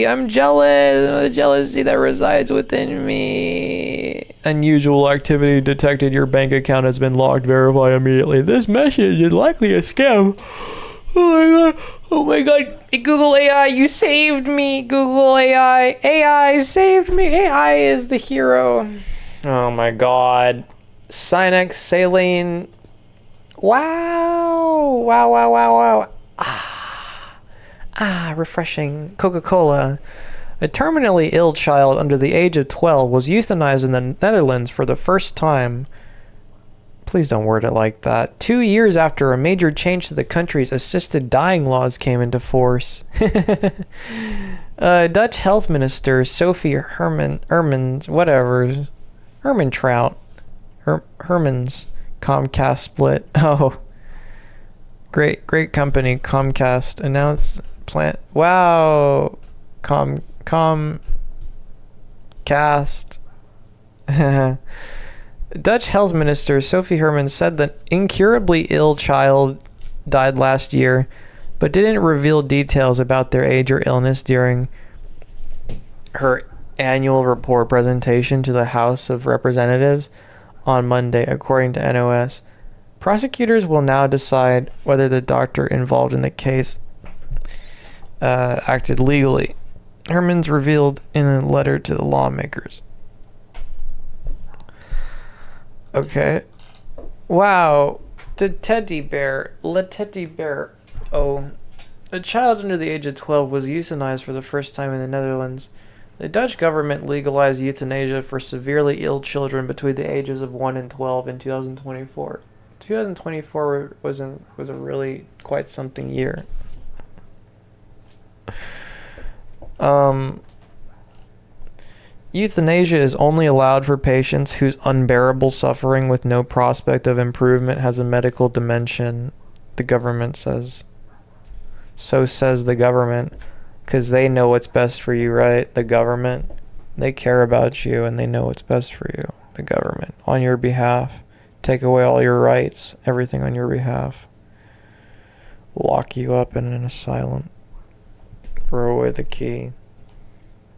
I'm jealous. The jealousy that resides within me. Unusual activity detected. Your bank account has been logged. Verify immediately. This message is likely a scam. Oh my god. Oh my god. Google AI, you saved me. Google AI. AI saved me. AI is the hero. Oh my god. Sinex, saline. Wow. Wow. Refreshing. Coca-Cola. A terminally ill child under the age of 12 was euthanized in the Netherlands for the first time. Please don't word it like that. 2 years after a major change to the country's assisted dying laws came into force. Dutch health minister Sophie Hermans Comcast split. Oh, great company Comcast announced plant. Wow, Comcast. Dutch health minister Sophie Hermans said that incurably ill child died last year, but didn't reveal details about their age or illness during her annual report presentation to the House of Representatives on Monday, according to NOS. Prosecutors will now decide whether the doctor involved in the case acted legally, Hermans revealed in a letter to the lawmakers. Okay. Wow. Le teddy bear. Oh. A child under the age of 12 was euthanized for the first time in the Netherlands. The Dutch government legalized euthanasia for severely ill children between the ages of 1 and 12 in 2024. 2024 was a really quite something year. Euthanasia is only allowed for patients whose unbearable suffering with no prospect of improvement has a medical dimension, the government says. So says the government, because they know what's best for you, right? The government, they care about you and they know what's best for you. The government, on your behalf, take away all your rights, everything on your behalf. Lock you up in an asylum. Throw away the key.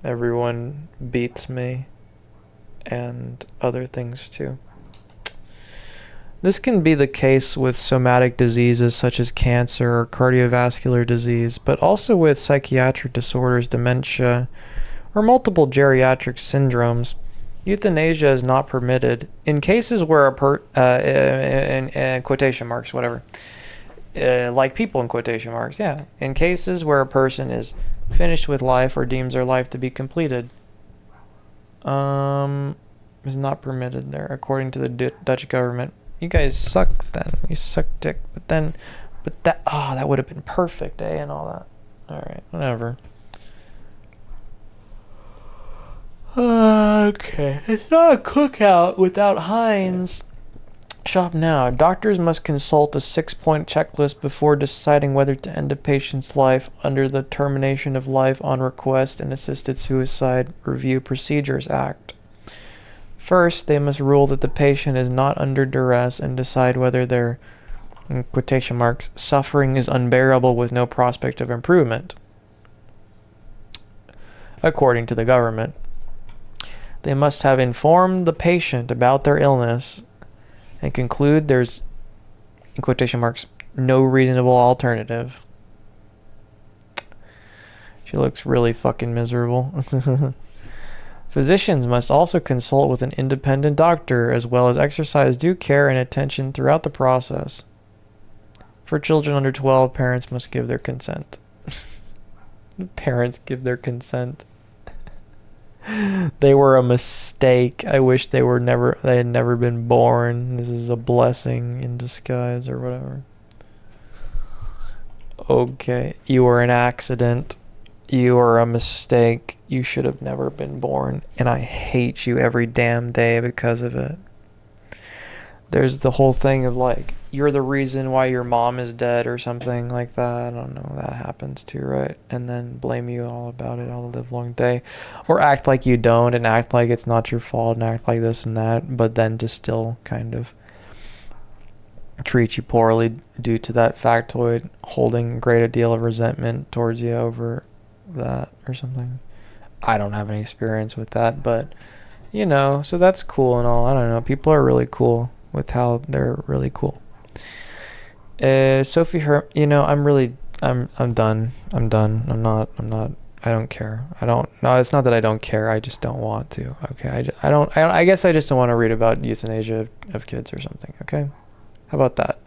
Everyone beats me, and other things too. This can be the case with somatic diseases such as cancer or cardiovascular disease, but also with psychiatric disorders, dementia, or multiple geriatric syndromes. Euthanasia is not permitted in cases where in quotation marks, whatever. like people in quotation marks, yeah. In cases where a person is finished with life or deems their life to be completed, is not permitted there, according to the Dutch government. You guys suck then. You suck dick. That would have been perfect, eh, and all that. Alright, whatever. Okay. It's not a cookout without Heinz. Shop now. Doctors must consult a 6-point checklist before deciding whether to end a patient's life under the Termination of Life on Request and Assisted Suicide Review Procedures Act. First, they must rule that the patient is not under duress and decide whether their, in quotation marks, suffering is unbearable with no prospect of improvement. According to the government, they must have informed the patient about their illness and conclude there's, in quotation marks, no reasonable alternative. She looks really fucking miserable. Physicians must also consult with an independent doctor as well as exercise due care and attention throughout the process. For children under 12, parents must give their consent. Parents give their consent. They were a mistake. I wish they had never been born. This is a blessing in disguise or whatever. Okay, you were an accident. You are a mistake. You should have never been born. And I hate you every damn day because of it. There's the whole thing of like, you're the reason why your mom is dead or something like that. I don't know. That happens too, right? And then blame you all about it all the livelong day. Or act like you don't and act like it's not your fault and act like this and that. But then to still kind of treat you poorly due to that factoid, holding a great deal of resentment towards you over that or something. I don't have any experience with that, but you know, so that's cool and all. I don't know. People are really cool with how they're really cool. Sophie you know, I'm done. I don't care. No, it's not that I don't care. I just don't want to. Okay. I guess I just don't want to read about euthanasia of kids or something. Okay. How about that?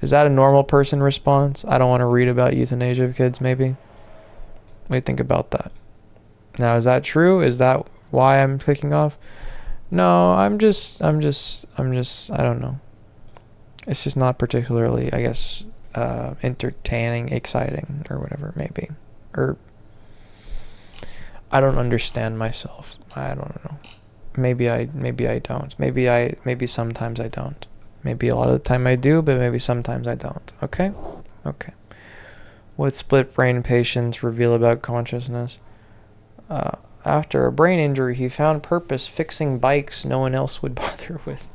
Is that a normal person response? I don't want to read about euthanasia of kids, maybe? What do you think about that? Now, is that true? Is that why I'm clicking off? No, I'm just, I don't know. It's just not particularly, I guess, entertaining, exciting, or whatever it may be. Or, I don't understand myself. I don't know. Maybe I don't. Maybe sometimes I don't. Maybe a lot of the time I do, but maybe sometimes I don't. Okay? Okay. What split brain patients reveal about consciousness? After a brain injury, he found purpose fixing bikes no one else would bother with.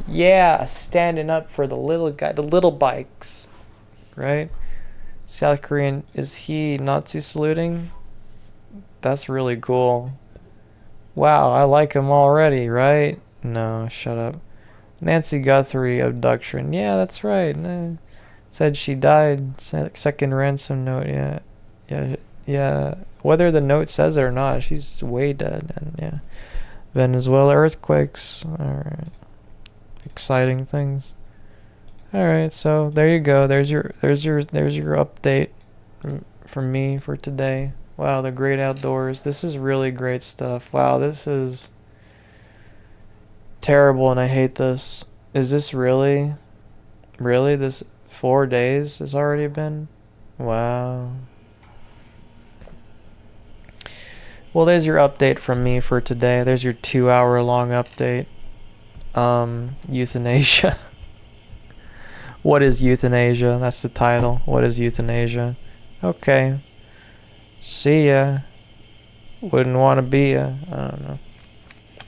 Yeah, standing up for the little guy, the little bikes, right? South Korean, is he Nazi saluting? That's really cool. Wow, I like him already, right? No, shut up. Nancy Guthrie abduction. Yeah, that's right. Said she died. Second ransom note. Yeah. Whether the note says it or not, she's way dead. And yeah, Venezuela earthquakes. All right, exciting things. All right, so there you go. There's your update from me for today. Wow, the great outdoors. This is really great stuff. Wow, this is terrible, and I hate this. Is this really this 4 days has already been? Wow. Well, there's your update from me for today. There's your 2-hour long update. Euthanasia. What is euthanasia? That's the title. What is euthanasia? Okay. See ya. Wouldn't want to be ya. I don't know.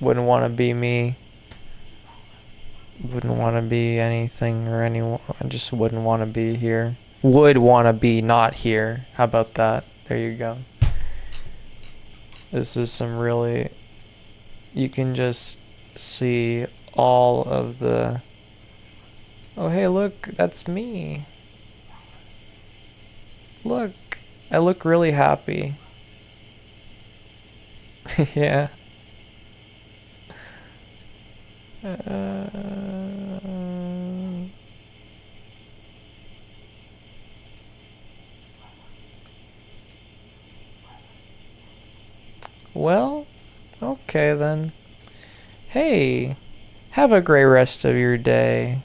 Wouldn't want to be me. Wouldn't want to be anything or anyone. I just wouldn't want to be here. Would want to be not here. How about that? There you go. This is some really... You can just see all of the... Oh, hey, look. That's me. Look. I look really happy. Yeah. Well, okay then. Hey, have a great rest of your day.